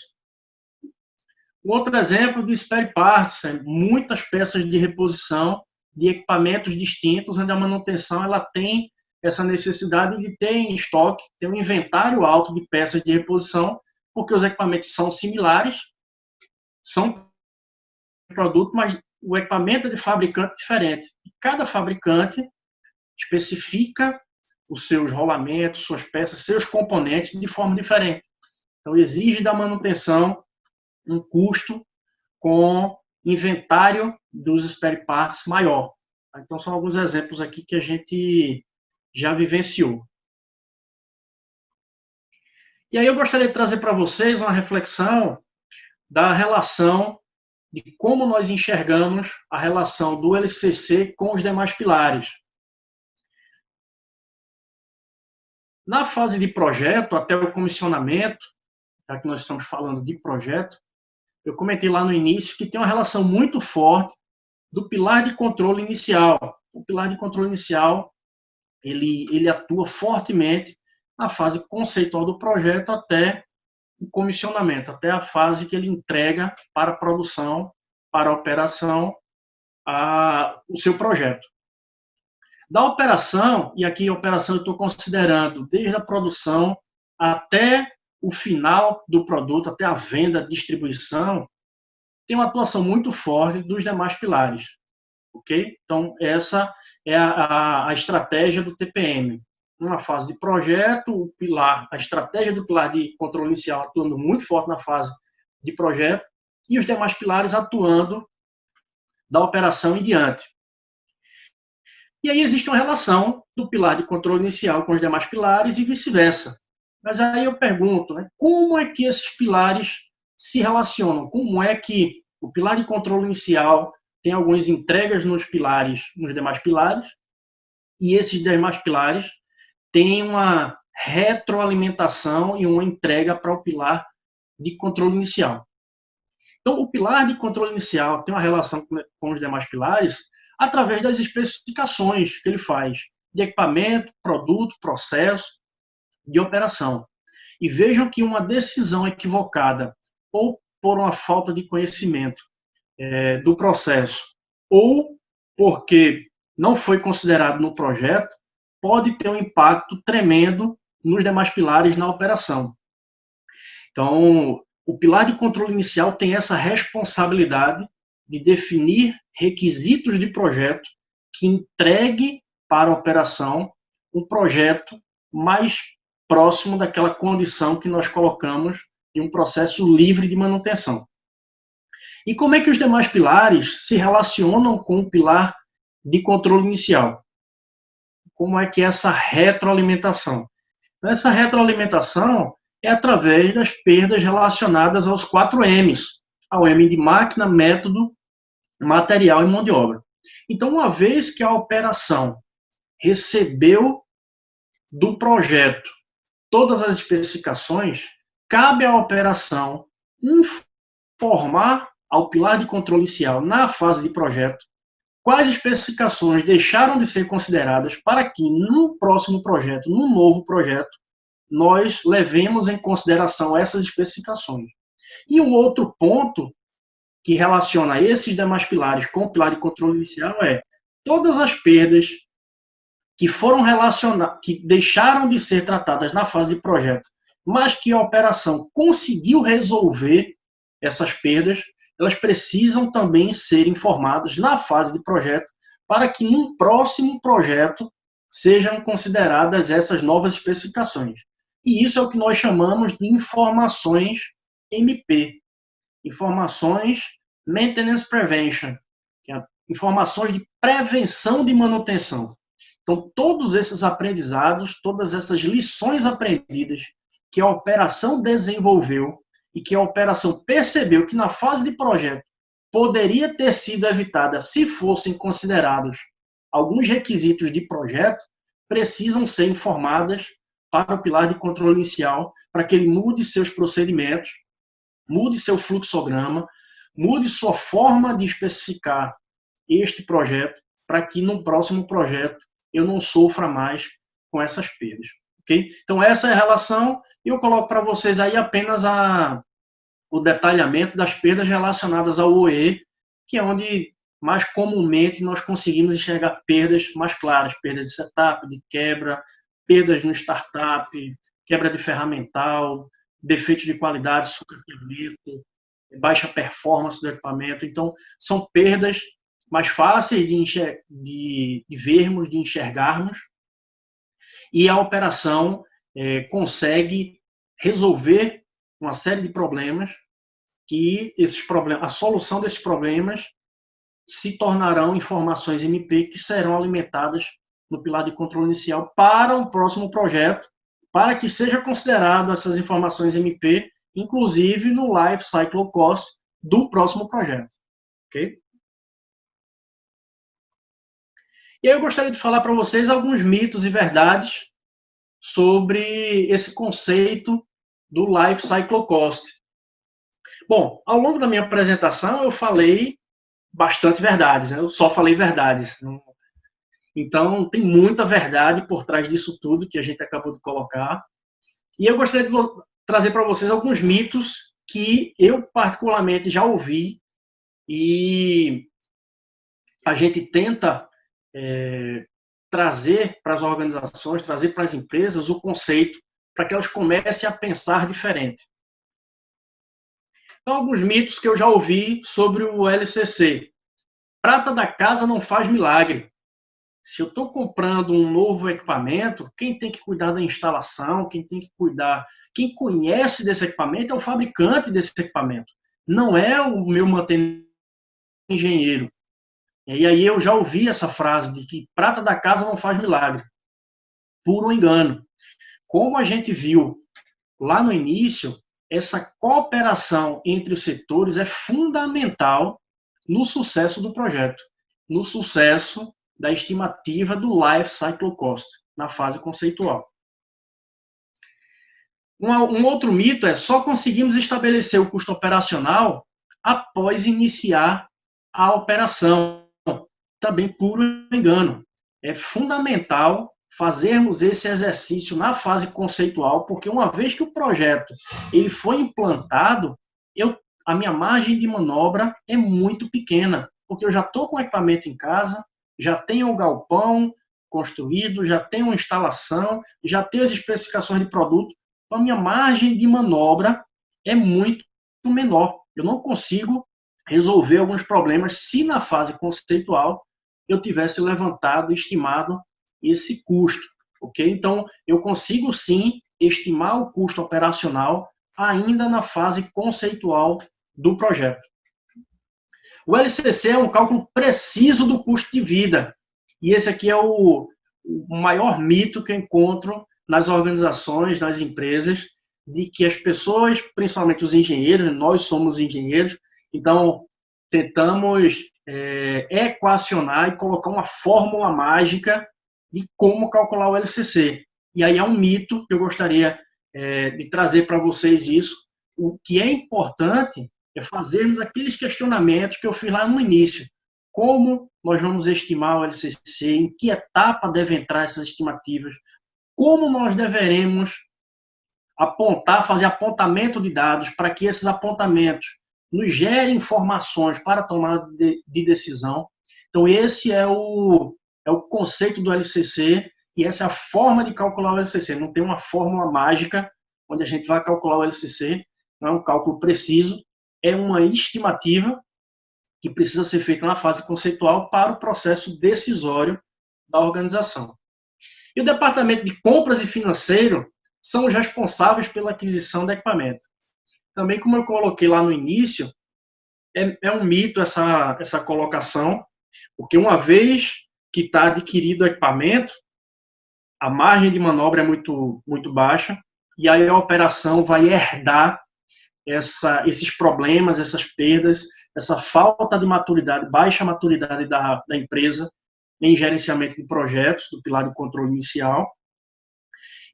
Outro exemplo de spare parts, muitas peças de reposição de equipamentos distintos, onde a manutenção ela tem essa necessidade de ter em estoque, ter um inventário alto de peças de reposição, porque os equipamentos são similares, são produto, mas o equipamento é de fabricante diferente. E cada fabricante especifica os seus rolamentos, suas peças, seus componentes de forma diferente. Então, exige da manutenção um custo com inventário dos spare parts maior. Então, são alguns exemplos aqui que a gente já vivenciou. E aí eu gostaria de trazer para vocês uma reflexão da relação de como nós enxergamos a relação do LCC com os demais pilares. Na fase de projeto, até o comissionamento, já que nós estamos falando de projeto, eu comentei lá no início que tem uma relação muito forte do pilar de controle inicial. O pilar de controle inicial, ele atua fortemente na fase conceitual do projeto até o comissionamento, até a fase que ele entrega para a produção, para a operação, o seu projeto. Da operação, e aqui a operação eu estou considerando desde a produção até o final do produto, até a venda, distribuição, tem uma atuação muito forte dos demais pilares. Ok? Então, essa é a estratégia do TPM. Numa fase de projeto, a estratégia do pilar de controle inicial atuando muito forte na fase de projeto e os demais pilares atuando da operação em diante. E aí existe uma relação do pilar de controle inicial com os demais pilares e vice-versa. Mas aí eu pergunto, né, como é que esses pilares se relacionam? Como é que o pilar de controle inicial tem algumas entregas nos demais pilares, e esses demais pilares têm uma retroalimentação e uma entrega para o pilar de controle inicial. Então, o pilar de controle inicial tem uma relação com os demais pilares através das especificações que ele faz de equipamento, produto, processo, de operação. E vejam que uma decisão equivocada, ou por uma falta de conhecimento do processo, ou porque não foi considerado no projeto, pode ter um impacto tremendo nos demais pilares na operação. Então, o pilar de controle inicial tem essa responsabilidade de definir requisitos de projeto que entregue para a operação um projeto mais próximo daquela condição que nós colocamos em um processo livre de manutenção. E como é que os demais pilares se relacionam com o pilar de controle inicial? Como é que é essa retroalimentação? Essa retroalimentação é através das perdas relacionadas aos 4 M's, ao M de máquina, método, material e mão de obra. Então, uma vez que a operação recebeu do projeto todas as especificações, cabe à operação informar ao pilar de controle inicial, na fase de projeto, quais especificações deixaram de ser consideradas para que, no próximo projeto, no novo projeto, nós levemos em consideração essas especificações. E um outro ponto que relaciona esses demais pilares com o pilar de controle inicial é todas as perdas que foram relacionadas, que deixaram de ser tratadas na fase de projeto, mas que a operação conseguiu resolver essas perdas, elas precisam também ser informadas na fase de projeto, para que no próximo projeto sejam consideradas essas novas especificações. E isso é o que nós chamamos de informações MP, informações Maintenance Prevention, que é informações de prevenção de manutenção. Então, todos esses aprendizados, todas essas lições aprendidas que a operação desenvolveu e que a operação percebeu que na fase de projeto poderia ter sido evitada se fossem considerados alguns requisitos de projeto, precisam ser informadas para o pilar de controle inicial, para que ele mude seus procedimentos, mude seu fluxograma, mude sua forma de especificar este projeto, para que no próximo projeto eu não sofra mais com essas perdas. Okay? Então, essa é a relação, e eu coloco para vocês aí apenas o detalhamento das perdas relacionadas ao OE, que é onde mais comumente nós conseguimos enxergar perdas mais claras, perdas de setup, de quebra, perdas no startup, quebra de ferramental, defeitos de qualidade, sucateamento, baixa performance do equipamento. Então, são perdas mais fáceis de vermos, de enxergarmos, e a operação consegue resolver uma série de problemas, que a solução desses problemas se tornarão informações MP que serão alimentadas no pilar de controle inicial para um próximo projeto, para que seja considerado essas informações MP, inclusive no Life Cycle Cost do próximo projeto. Ok? E aí eu gostaria de falar para vocês alguns mitos e verdades sobre esse conceito do Life Cycle Cost. Bom, ao longo da minha apresentação eu falei bastante verdades, né? Eu só falei verdades. Então, tem muita verdade por trás disso tudo que a gente acabou de colocar. E eu gostaria de trazer para vocês alguns mitos que eu particularmente já ouvi e a gente tenta trazer para as organizações, trazer para as empresas o conceito para que elas comecem a pensar diferente. Então, alguns mitos que eu já ouvi sobre o LCC. Prata da casa não faz milagre. Se eu estou comprando um novo equipamento, quem tem que cuidar da instalação, quem tem que cuidar, quem conhece desse equipamento é o fabricante desse equipamento, não é o meu mantenedor engenheiro. E aí eu já ouvi essa frase de que prata da casa não faz milagre. Puro engano. Como a gente viu lá no início, essa cooperação entre os setores é fundamental no sucesso do projeto, no sucesso da estimativa do Life Cycle Cost, na fase conceitual. Um outro mito é só conseguimos estabelecer o custo operacional após iniciar a operação. Também puro engano. É fundamental fazermos esse exercício na fase conceitual, porque uma vez que o projeto ele foi implantado, a minha margem de manobra é muito pequena, porque eu já estou com o equipamento em casa, já tenho o galpão construído, já tenho uma instalação, já tenho as especificações de produto, então a minha margem de manobra é muito menor. Eu não consigo resolver alguns problemas se na fase conceitual eu tivesse levantado e estimado esse custo, ok? Então, eu consigo sim estimar o custo operacional ainda na fase conceitual do projeto. O LCC é um cálculo preciso do custo de vida, e esse aqui é o maior mito que eu encontro nas organizações, nas empresas, de que as pessoas, principalmente os engenheiros, nós somos engenheiros, então tentamos equacionar e colocar uma fórmula mágica de como calcular o LCC. E aí é um mito que eu gostaria de trazer para vocês isso. O que é importante é fazermos aqueles questionamentos que eu fiz lá no início. Como nós vamos estimar o LCC, em que etapa devem entrar essas estimativas, como nós deveremos fazer apontamento de dados para que esses apontamentos nos gerem informações para a tomada de decisão. Então, esse é o conceito do LCC e essa é a forma de calcular o LCC. Não tem uma fórmula mágica onde a gente vai calcular o LCC, não é um cálculo preciso, é uma estimativa que precisa ser feita na fase conceitual para o processo decisório da organização. E o departamento de compras e financeiro são os responsáveis pela aquisição do equipamento. Também, como eu coloquei lá no início, é um mito essa colocação, porque uma vez que está adquirido o equipamento, a margem de manobra é muito, muito baixa, e aí a operação vai herdar esses problemas, essas perdas, essa falta de maturidade, baixa maturidade da empresa em gerenciamento de projetos, do pilar de controle inicial,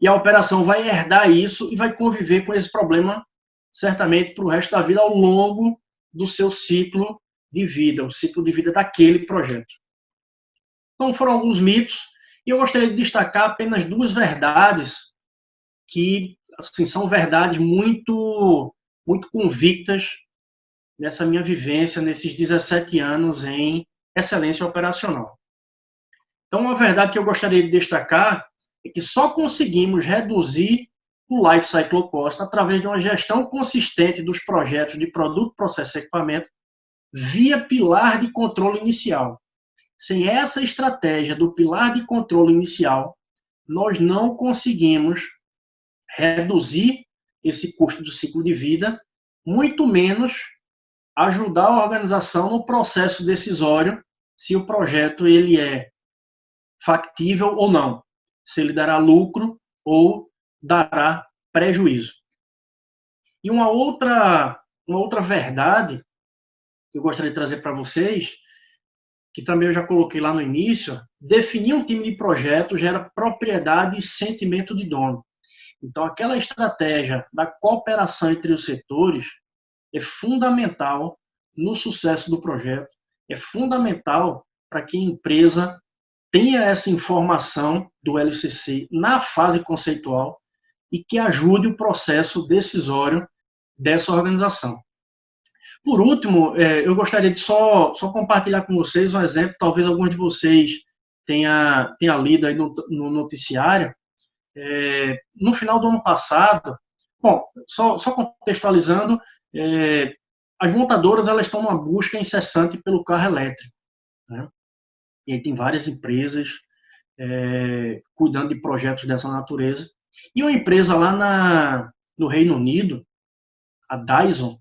e a operação vai herdar isso e vai conviver com esse problema certamente para o resto da vida ao longo do seu ciclo de vida, o ciclo de vida daquele projeto. Então foram alguns mitos e eu gostaria de destacar apenas duas verdades que assim, são verdades muito, muito convictas nessa minha vivência, nesses 17 anos em excelência operacional. Então, uma verdade que eu gostaria de destacar é que só conseguimos reduzir o life cycle cost através de uma gestão consistente dos projetos de produto, processo e equipamento via pilar de controle inicial. Sem essa estratégia do pilar de controle inicial, nós não conseguimos reduzir esse custo do ciclo de vida, muito menos ajudar a organização no processo decisório, se o projeto ele é factível ou não, se ele dará lucro ou dará prejuízo. E uma outra verdade que eu gostaria de trazer para vocês, que também eu já coloquei lá no início, definir um time de projeto gera propriedade e sentimento de dono. Então, aquela estratégia da cooperação entre os setores é fundamental no sucesso do projeto, é fundamental para que a empresa tenha essa informação do LCC na fase conceitual e que ajude o processo decisório dessa organização. Por último, eu gostaria de só compartilhar com vocês um exemplo, talvez alguns de vocês tenha lido aí no noticiário. No final do ano passado, bom, só contextualizando, as montadoras elas estão numa busca incessante pelo carro elétrico, né? E aí tem várias empresas cuidando de projetos dessa natureza. E uma empresa lá no Reino Unido, a Dyson,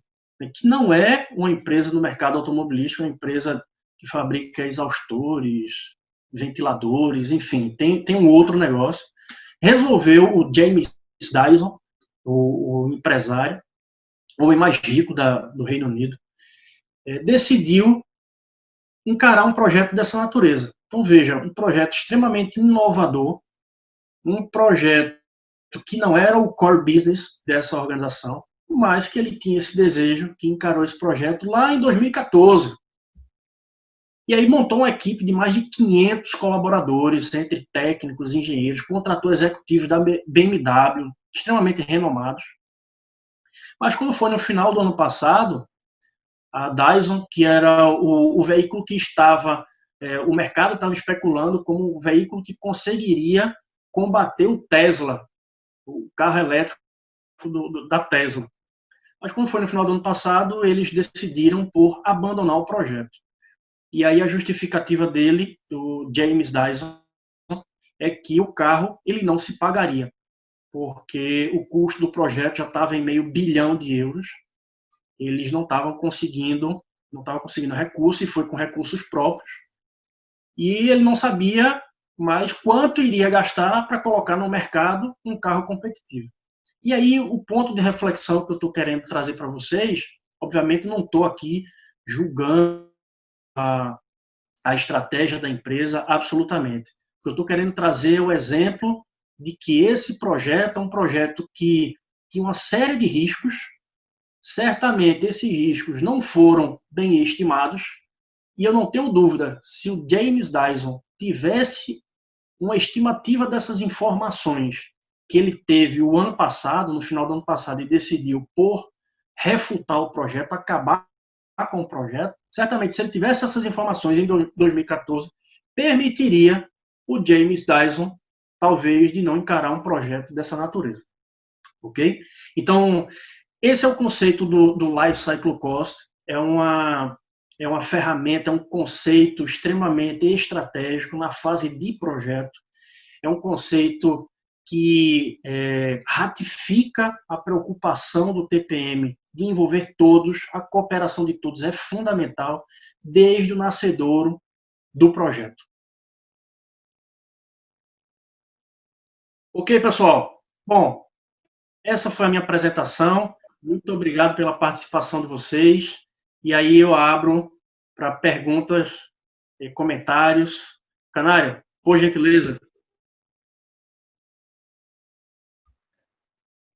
que não é uma empresa no mercado automobilístico, é uma empresa que fabrica exaustores, ventiladores, enfim, tem um outro negócio. Resolveu o James Dyson, o empresário, o homem mais rico do Reino Unido, decidiu encarar um projeto dessa natureza. Então, veja, um projeto extremamente inovador, um projeto que não era o core business dessa organização, mas que ele tinha esse desejo, que encarou esse projeto lá em 2014. E aí montou uma equipe de mais de 500 colaboradores, entre técnicos, engenheiros, contratou executivos da BMW, extremamente renomados. Mas quando foi no final do ano passado, a Dyson, que era o veículo que o mercado estava especulando como o veículo que conseguiria combater o Tesla, o carro elétrico da Tesla. Mas quando foi no final do ano passado, eles decidiram por abandonar o projeto. E aí a justificativa dele, do James Dyson, é que o carro ele não se pagaria, porque o custo do projeto já estava em meio bilhão de euros. Eles não estavam conseguindo recurso, e foi com recursos próprios. E ele não sabia mais quanto iria gastar para colocar no mercado um carro competitivo. E aí o ponto de reflexão que eu estou querendo trazer para vocês, obviamente não estou aqui julgando a estratégia da empresa absolutamente. O que eu estou querendo trazer é o exemplo de que esse projeto é um projeto que tinha uma série de riscos. Certamente esses riscos não foram bem estimados, e eu não tenho dúvida, se o James Dyson tivesse uma estimativa dessas informações que ele teve o ano passado, no final do ano passado, e decidiu por refutar o projeto, acabar com o projeto, certamente se ele tivesse essas informações em 2014, permitiria o James Dyson, talvez, de não encarar um projeto dessa natureza. Ok? Então, esse é o conceito do Life Cycle Cost. É uma ferramenta, é um conceito extremamente estratégico na fase de projeto. É um conceito que ratifica a preocupação do TPM de envolver todos, a cooperação de todos é fundamental desde o nascedouro do projeto. Ok, pessoal? Bom, essa foi a minha apresentação. Muito obrigado pela participação de vocês. E aí eu abro para perguntas e comentários. Canário, por gentileza.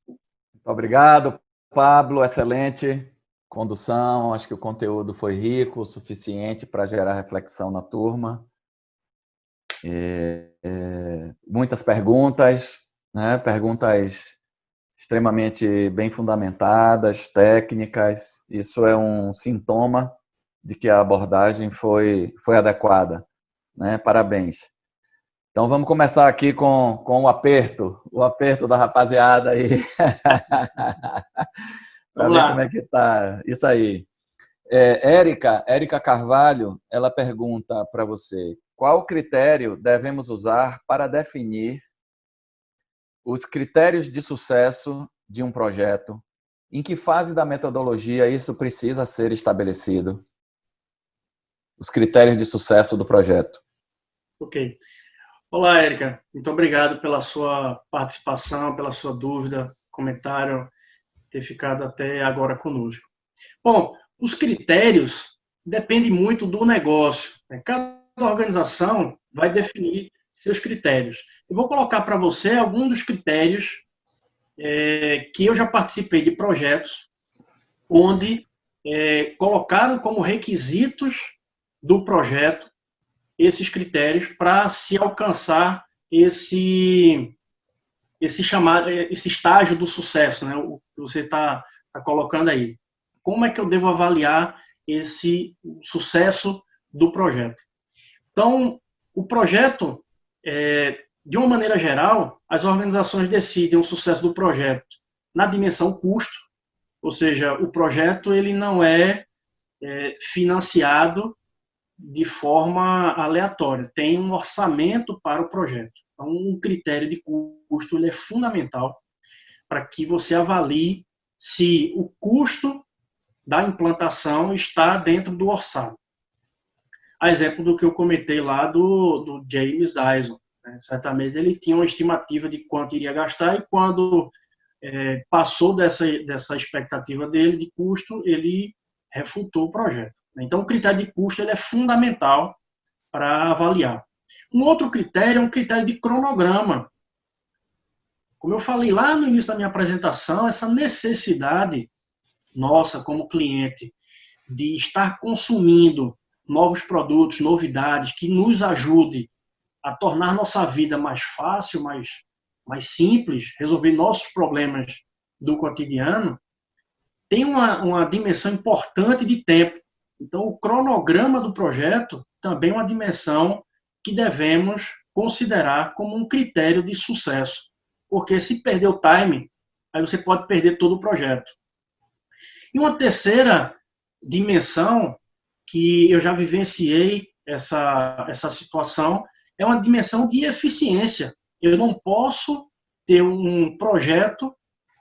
Muito obrigado, Pablo. Excelente condução. Acho que o conteúdo foi rico o suficiente para gerar reflexão na turma. Muitas perguntas, né? Perguntas extremamente bem fundamentadas, técnicas. Isso é um sintoma de que a abordagem foi adequada, né? Parabéns. Então vamos começar aqui com o aperto da rapaziada aí. Para ver como é que tá. Isso aí. Érica Carvalho, ela pergunta para você: qual critério devemos usar para definir os critérios de sucesso de um projeto? Em que fase da metodologia isso precisa ser estabelecido? Os critérios de sucesso do projeto. Ok. Olá, Érica. Muito obrigado pela sua participação, pela sua dúvida, comentário, ter ficado até agora conosco. Bom, os critérios dependem muito do negócio. Cada organização vai definir seus critérios. Eu vou colocar para você alguns dos critérios que eu já participei de projetos onde colocaram como requisitos do projeto esses critérios para se alcançar esse estágio do sucesso, né? O que você está colocando aí. Como é que eu devo avaliar esse sucesso do projeto? Então, o projeto, de uma maneira geral, as organizações decidem o sucesso do projeto na dimensão custo, ou seja, o projeto ele não é financiado de forma aleatória, tem um orçamento para o projeto. Então, um critério de custo ele é fundamental para que você avalie se o custo da implantação está dentro do orçado. A exemplo do que eu comentei lá do James Dyson. Né? Certamente ele tinha uma estimativa de quanto iria gastar e quando passou dessa expectativa dele de custo, ele refutou o projeto. Então, o critério de custo ele é fundamental para avaliar. Um outro critério é um critério de cronograma. Como eu falei lá no início da minha apresentação, essa necessidade nossa como cliente de estar consumindo novos produtos, novidades que nos ajude a tornar nossa vida mais fácil, mais simples, resolver nossos problemas do cotidiano, tem uma dimensão importante de tempo. Então, o cronograma do projeto também é uma dimensão que devemos considerar como um critério de sucesso. Porque se perder o time, aí você pode perder todo o projeto. E uma terceira dimensão que eu já vivenciei essa situação é uma dimensão de eficiência. Eu não posso ter um projeto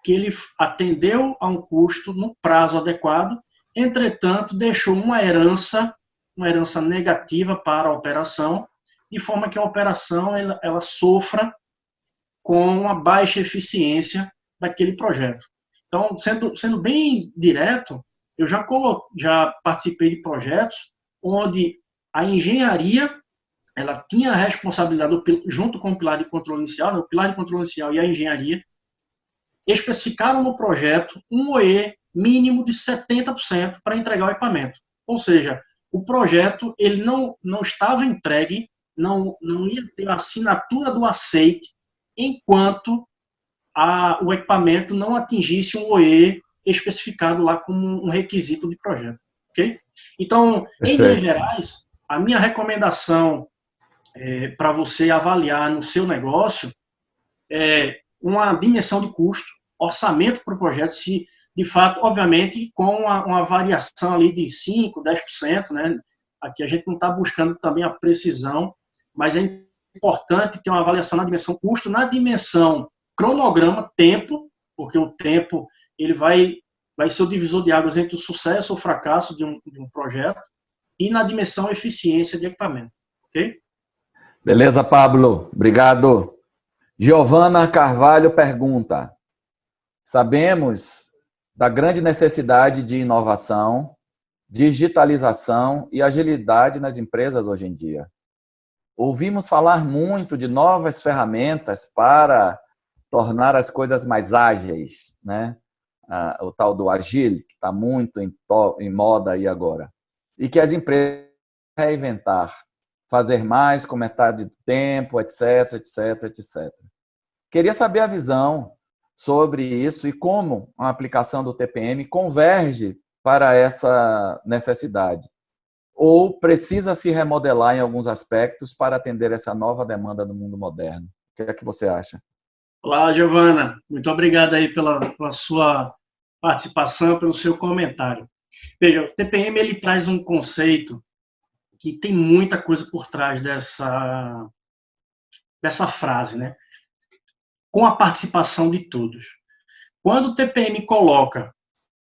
que ele atendeu a um custo no prazo adequado, entretanto, deixou uma herança negativa para a operação, de forma que a operação ela sofra com uma baixa eficiência daquele projeto. Então, sendo bem direto, eu já participei de projetos onde a engenharia ela tinha a responsabilidade, junto com o pilar de controle inicial, né, o pilar de controle inicial e a engenharia, especificaram no projeto um OE mínimo de 70% para entregar o equipamento. Ou seja, o projeto ele não estava entregue, não ia ter a assinatura do aceite enquanto o equipamento não atingisse um OE especificado lá como um requisito de projeto. Okay? Então, em linhas Perfeito. gerais, a minha recomendação para você avaliar no seu negócio é uma dimensão de custo, orçamento para o projeto, se de fato, obviamente, com uma variação ali de 5%, 10%, né? Aqui a gente não está buscando também a precisão, mas é importante ter uma avaliação na dimensão custo, na dimensão cronograma, tempo, porque o tempo ele vai ser o divisor de águas entre o sucesso ou o fracasso de um projeto, e na dimensão eficiência de equipamento. Ok? Beleza, Pablo? Obrigado. Giovana Carvalho pergunta: sabemos da grande necessidade de inovação, digitalização e agilidade nas empresas hoje em dia. Ouvimos falar muito de novas ferramentas para tornar as coisas mais ágeis, né? O tal do Agile, que está muito em moda aí agora. E que as empresas reinventar, fazer mais com metade do tempo, etc, etc, etc. Queria saber a visão sobre isso e como a aplicação do TPM converge para essa necessidade. Ou precisa se remodelar em alguns aspectos para atender essa nova demanda do mundo moderno? O que é que você acha? Olá, Giovana. Muito obrigado aí pela sua participação, pelo seu comentário. Veja, o TPM ele traz um conceito que tem muita coisa por trás dessa frase, né? Com a participação de todos. Quando o TPM coloca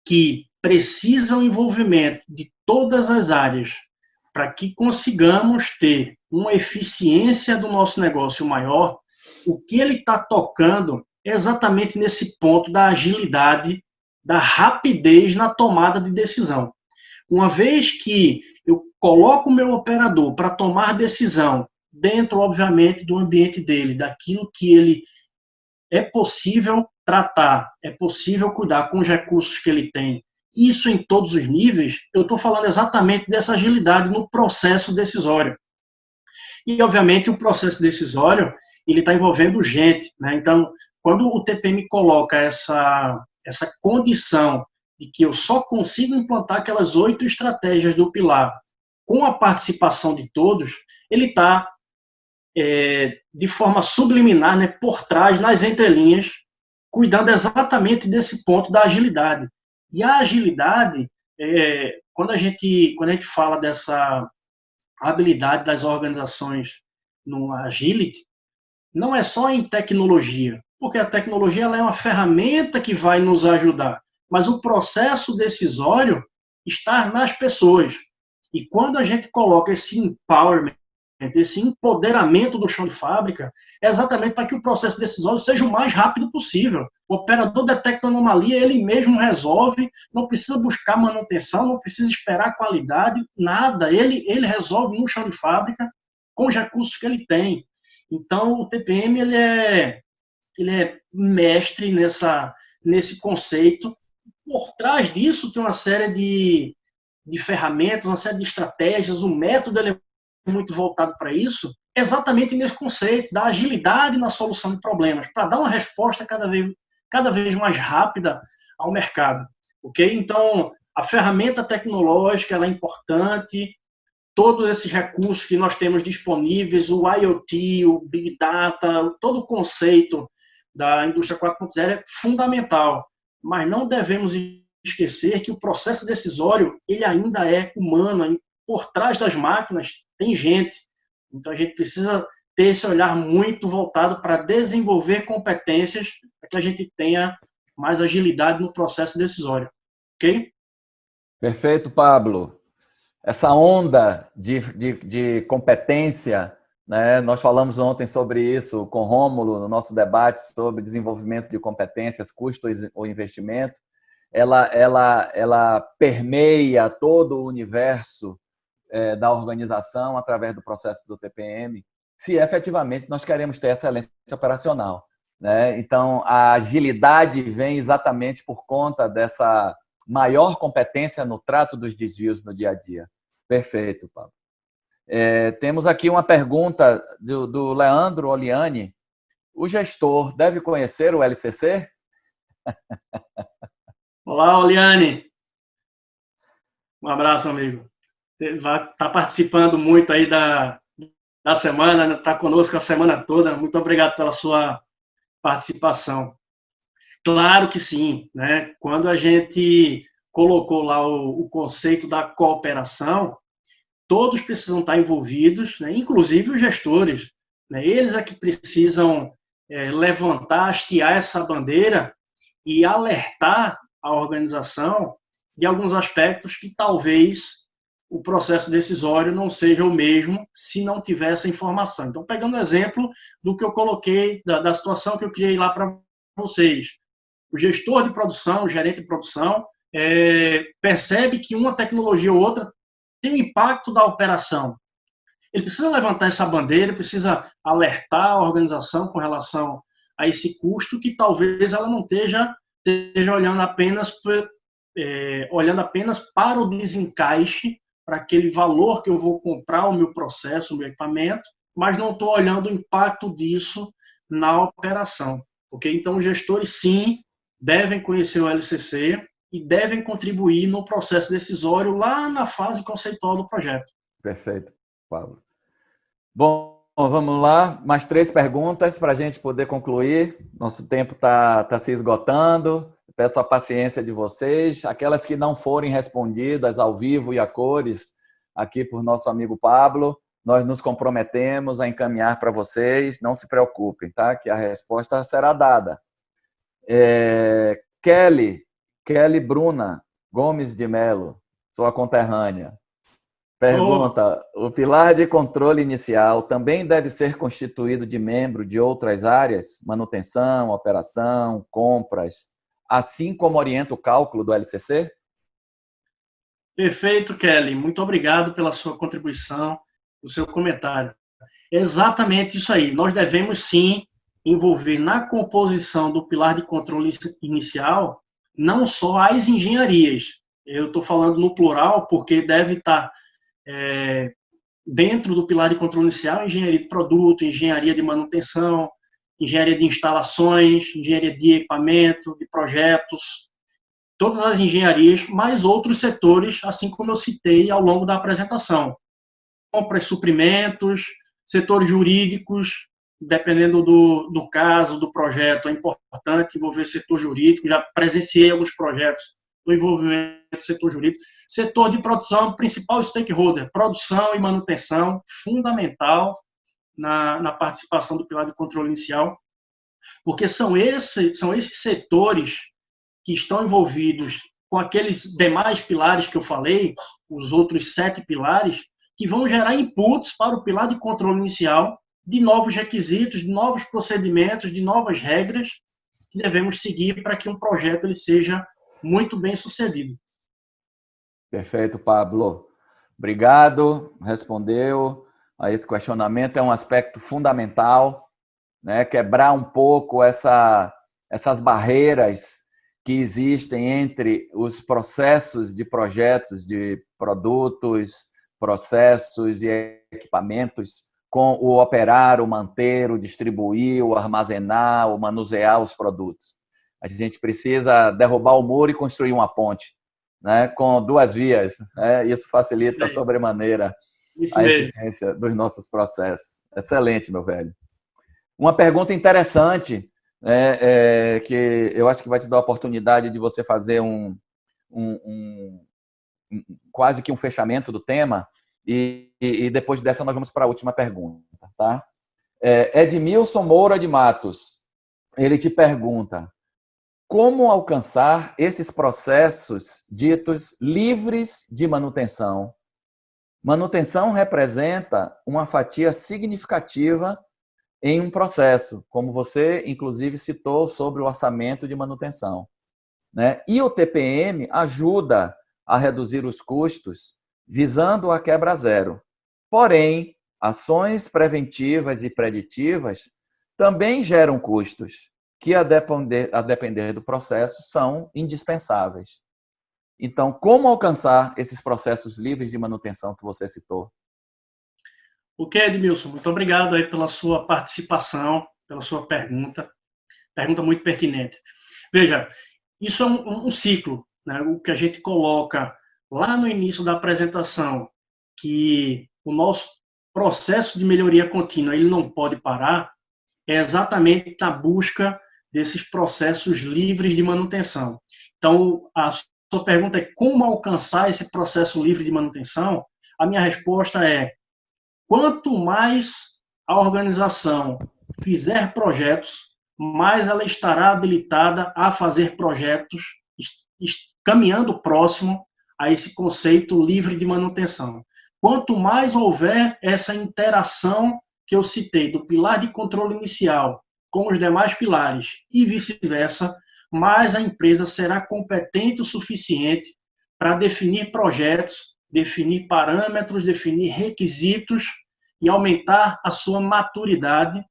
que precisa o envolvimento de todas as áreas para que consigamos ter uma eficiência do nosso negócio maior, o que ele está tocando é exatamente nesse ponto da agilidade, da rapidez na tomada de decisão. Uma vez que eu coloco o meu operador para tomar decisão dentro, obviamente, do ambiente dele, daquilo que ele é possível tratar, é possível cuidar com os recursos que ele tem, isso em todos os níveis, eu estou falando exatamente dessa agilidade no processo decisório. E, obviamente, o processo decisório ele está envolvendo gente, né? Então, quando o TPM coloca essa condição de que eu só consigo implantar aquelas 8 estratégias do pilar com a participação de todos, ele está, de forma subliminar, né, por trás, nas entrelinhas, cuidando exatamente desse ponto da agilidade. E a agilidade, quando a gente fala dessa habilidade das organizações no agility, não é só em tecnologia, porque a tecnologia ela é uma ferramenta que vai nos ajudar, mas o processo decisório está nas pessoas. E quando a gente coloca esse empowerment, esse empoderamento do chão de fábrica, é exatamente para que o processo decisório seja o mais rápido possível. O operador detecta anomalia, ele mesmo resolve, não precisa buscar manutenção, não precisa esperar qualidade, nada. Ele resolve no chão de fábrica com os recursos que ele tem. Então, o TPM ele é mestre nesse conceito. Por trás disso tem uma série de ferramentas, uma série de estratégias, o método ele é muito voltado para isso, exatamente nesse conceito da agilidade na solução de problemas, para dar uma resposta cada vez mais rápida ao mercado. Ok? Então, a ferramenta tecnológica ela é importante, todos esses recursos que nós temos disponíveis, o IoT, o Big Data, todo o conceito da indústria 4.0 é fundamental, mas não devemos esquecer que o processo decisório ele ainda é humano, por trás das máquinas tem gente, então a gente precisa ter esse olhar muito voltado para desenvolver competências para que a gente tenha mais agilidade no processo decisório, ok? Perfeito, Pablo. Essa onda de competência, né? Nós falamos ontem sobre isso com Rômulo, no nosso debate sobre desenvolvimento de competências, custo ou investimento. Ela permeia todo o universo da organização através do processo do TPM, se efetivamente nós queremos ter excelência operacional, né? Então, a agilidade vem exatamente por conta dessa maior competência no trato dos desvios no dia a dia. Perfeito, Pablo. Temos aqui uma pergunta do Leandro Oliani. O gestor deve conhecer o LCC? Olá, Oliane. Um abraço, amigo. Está participando muito aí da semana, está conosco a semana toda. Muito obrigado pela sua participação. Claro que sim, né? Quando a gente colocou lá o conceito da cooperação, todos precisam estar envolvidos, né? Inclusive os gestores, né? Eles é que precisam levantar, hastear essa bandeira e alertar a organização de alguns aspectos que talvez o processo decisório não seja o mesmo se não tiver essa informação. Então, pegando o exemplo do que eu coloquei, da situação que eu criei lá para vocês. O gestor de produção, o gerente de produção, percebe que uma tecnologia ou outra tem um impacto da operação. Ele precisa levantar essa bandeira, precisa alertar a organização com relação a esse custo que talvez ela não esteja olhando apenas para o desencaixe, para aquele valor que eu vou comprar o meu processo, o meu equipamento, mas não estou olhando o impacto disso na operação. Okay? Então, os gestores, sim, devem conhecer o LCC e devem contribuir no processo decisório lá na fase conceitual do projeto. Perfeito, Pablo. Bom, vamos lá. Mais 3 perguntas para a gente poder concluir. Nosso tempo está se esgotando. Peço a paciência de vocês. Aquelas que não forem respondidas ao vivo e a cores, aqui por nosso amigo Pablo, nós nos comprometemos a encaminhar para vocês. Não se preocupem, tá? Que a resposta será dada. Kelly Bruna Gomes de Melo, sua conterrânea. Pergunta: o pilar de controle inicial também deve ser constituído de membro de outras áreas? Manutenção, operação, compras, assim como orienta o cálculo do LCC? Perfeito, Kelly. Muito obrigado pela sua contribuição, o seu comentário. É exatamente isso aí. Nós devemos, sim, envolver na composição do pilar de controle inicial não só as engenharias. Eu estou falando no plural porque deve estar dentro do pilar de controle inicial engenharia de produto, engenharia de manutenção, engenharia de instalações, engenharia de equipamento, de projetos, todas as engenharias, mais outros setores, assim como eu citei ao longo da apresentação. Compras, suprimentos, setores jurídicos, dependendo do caso, do projeto, é importante envolver setor jurídico. Já presenciei alguns projetos do envolvimento do setor jurídico. Setor de produção, principal stakeholder, produção e manutenção, fundamental na participação do pilar de controle inicial, porque são esses setores que estão envolvidos com aqueles demais pilares que eu falei, os outros 7 pilares, que vão gerar inputs para o pilar de controle inicial de novos requisitos, de novos procedimentos, de novas regras que devemos seguir para que um projeto ele seja muito bem sucedido. Perfeito, Pablo. Obrigado, respondeu a esse questionamento. É um aspecto fundamental, né? Quebrar um pouco essas barreiras que existem entre os processos de projetos de produtos, processos e equipamentos com o operar, o manter, o distribuir, o armazenar, o manusear os produtos. A gente precisa derrubar o muro e construir uma ponte, né, com 2 vias. Né? Isso facilita sobremaneira a eficiência dos nossos processos. Excelente, meu velho. Uma pergunta interessante, que eu acho que vai te dar a oportunidade de você fazer quase que um fechamento do tema, e depois dessa nós vamos para a última pergunta. Tá? Edmilson Moura de Matos, ele te pergunta: como alcançar esses processos ditos livres de manutenção? Manutenção representa uma fatia significativa em um processo, como você, inclusive, citou sobre o orçamento de manutenção. Né? E o TPM ajuda a reduzir os custos visando a quebra zero. Porém, ações preventivas e preditivas também geram custos, que, a depender do processo, são indispensáveis. Então, como alcançar esses processos livres de manutenção que você citou? Ok, Edmilson, muito obrigado aí pela sua participação, pela sua pergunta muito pertinente. Veja, isso é um ciclo, né? O que a gente coloca lá no início da apresentação, que o nosso processo de melhoria contínua ele não pode parar, é exatamente na busca desses processos livres de manutenção. Então, a sua pergunta é como alcançar esse processo livre de manutenção? A minha resposta é: quanto mais a organização fizer projetos, mais ela estará habilitada a fazer projetos, caminhando próximo a esse conceito livre de manutenção. Quanto mais houver essa interação que eu citei do pilar de controle inicial com os demais pilares e vice-versa, mais a empresa será competente o suficiente para definir projetos, definir parâmetros, definir requisitos e aumentar a sua maturidade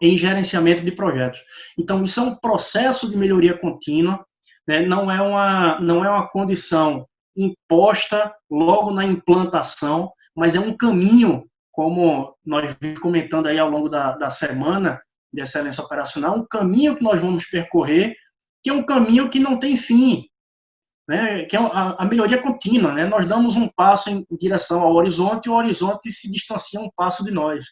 em gerenciamento de projetos. Então, isso é um processo de melhoria contínua, né? Não é uma condição imposta logo na implantação, mas é um caminho, como nós vimos comentando aí ao longo da semana de excelência operacional, um caminho que nós vamos percorrer, que é um caminho que não tem fim, né? Que é a melhoria contínua, né? Nós damos um passo em direção ao horizonte e o horizonte se distancia um passo de nós.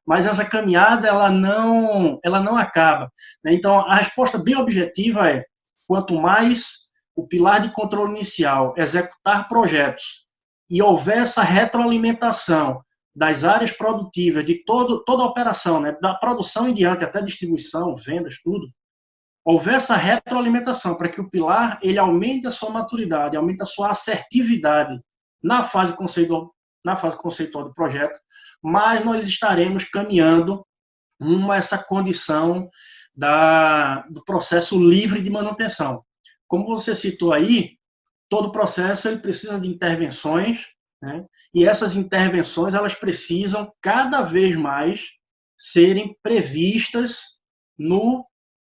Mas essa caminhada ela não acaba, né? Então, a resposta bem objetiva é: quanto mais o pilar de controle inicial executar projetos e houver essa retroalimentação das áreas produtivas, de toda a operação, né? Da produção em diante até distribuição, vendas, tudo, houver essa retroalimentação para que o pilar ele aumente a sua maturidade, aumente a sua assertividade na fase conceitual do projeto, mas nós estaremos caminhando rumo a essa condição do processo livre de manutenção. Como você citou aí, todo processo ele precisa de intervenções, né? E essas intervenções elas precisam cada vez mais serem previstas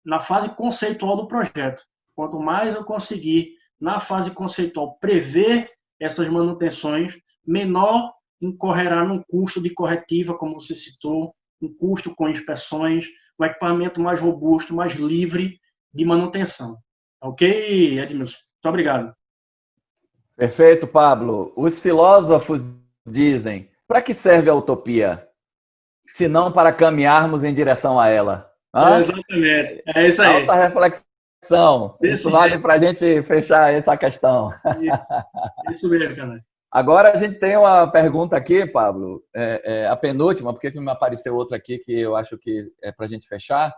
na fase conceitual do projeto. Quanto mais eu conseguir, na fase conceitual, prever essas manutenções, menor incorrerá num custo de corretiva, como você citou, um custo com inspeções, um equipamento mais robusto, mais livre de manutenção. Ok, Edmilson? Muito obrigado. Perfeito, Pablo. Os filósofos dizem: para que serve a utopia? Se não para caminharmos em direção a ela. Exatamente. É isso aí. Alta reflexão. Isso vale para a gente fechar essa questão. Isso mesmo, cara. Agora a gente tem uma pergunta aqui, Pablo, a penúltima, porque me apareceu outra aqui que eu acho que é para a gente fechar.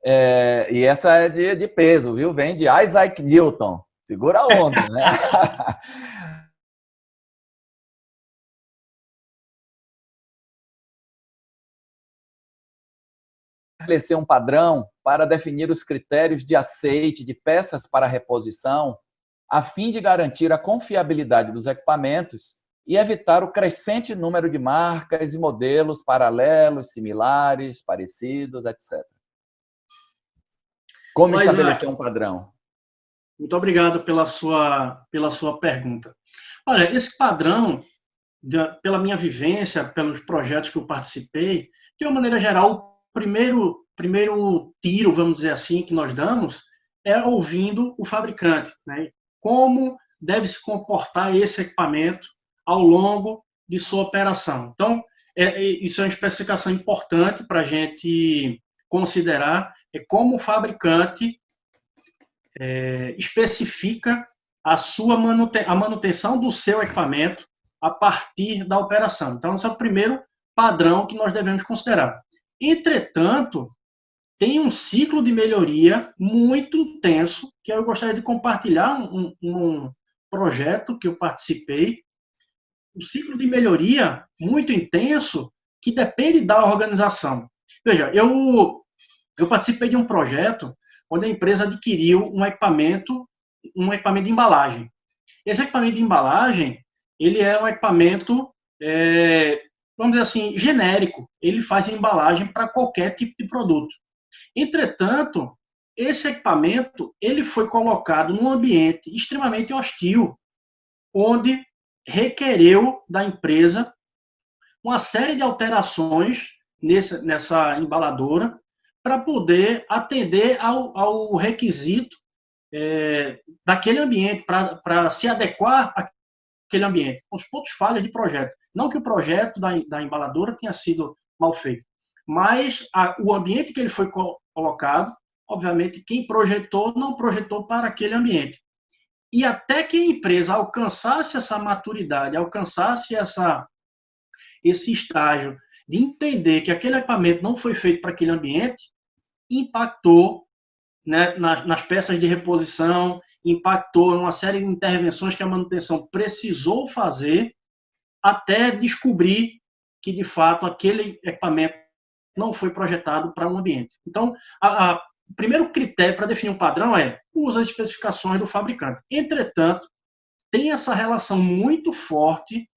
E essa é de peso, viu? Vem de Isaac Newton. Segura a onda, né? Estabelecer um padrão para definir os critérios de aceite de peças para reposição, a fim de garantir a confiabilidade dos equipamentos e evitar o crescente número de marcas e modelos paralelos, similares, parecidos, etc. Como estabelecer um padrão? Muito obrigado pela sua pergunta. Olha, esse padrão, pela minha vivência, pelos projetos que eu participei, de uma maneira geral, o primeiro tiro, vamos dizer assim, que nós damos é ouvindo o fabricante, né? Como deve se comportar esse equipamento ao longo de sua operação. Então, isso é uma especificação importante para a gente considerar, é como o fabricante especifica a manutenção do seu equipamento a partir da operação. Então, esse é o primeiro padrão que nós devemos considerar. Entretanto, tem um ciclo de melhoria muito intenso, que eu gostaria de compartilhar um projeto que eu participei, um ciclo de melhoria muito intenso que depende da organização. Veja, eu participei de um projeto onde a empresa adquiriu um equipamento de embalagem. Esse equipamento de embalagem, ele é um equipamento, vamos dizer assim, genérico. Ele faz embalagem para qualquer tipo de produto. Entretanto, esse equipamento ele foi colocado num ambiente extremamente hostil, onde requereu da empresa uma série de alterações nessa embaladora para poder atender ao requisito daquele ambiente, para se adequar àquele ambiente, com os pontos falhas de projeto. Não que o projeto da embaladora tenha sido mal feito, mas o ambiente que ele foi colocado, obviamente, quem projetou não projetou para aquele ambiente. E até que a empresa alcançasse essa maturidade, alcançasse esse estágio de entender que aquele equipamento não foi feito para aquele ambiente, impactou, né, nas peças de reposição, impactou em uma série de intervenções que a manutenção precisou fazer até descobrir que, de fato, aquele equipamento não foi projetado para um ambiente. Então, o primeiro critério para definir um padrão usa as especificações do fabricante. Entretanto, tem essa relação muito forte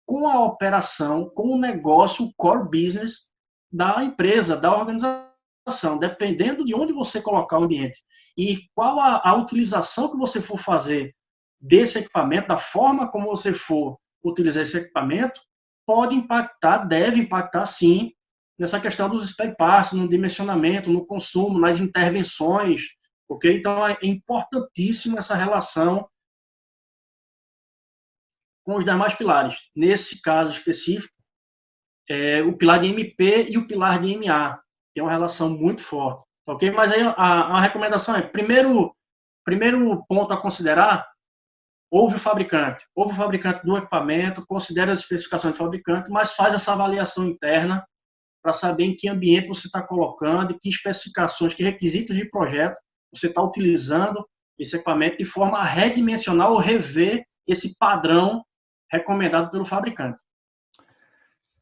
com a operação, com o negócio, o core business da empresa, da organização, dependendo de onde você colocar o ambiente e qual a utilização que você for fazer desse equipamento, da forma como você for utilizar esse equipamento, pode impactar, deve impactar sim, nessa questão dos spare parts, no dimensionamento, no consumo, nas intervenções, ok? Então, é importantíssimo essa relação com os demais pilares. Nesse caso específico, o pilar de MP e o pilar de MA tem uma relação muito forte, ok? Mas aí a recomendação primeiro ponto a considerar, ouve o fabricante do equipamento, considera as especificações do fabricante, mas faz essa avaliação interna para saber em que ambiente você está colocando, que especificações, que requisitos de projeto você está utilizando esse equipamento de forma a redimensionar ou rever esse padrão recomendado pelo fabricante.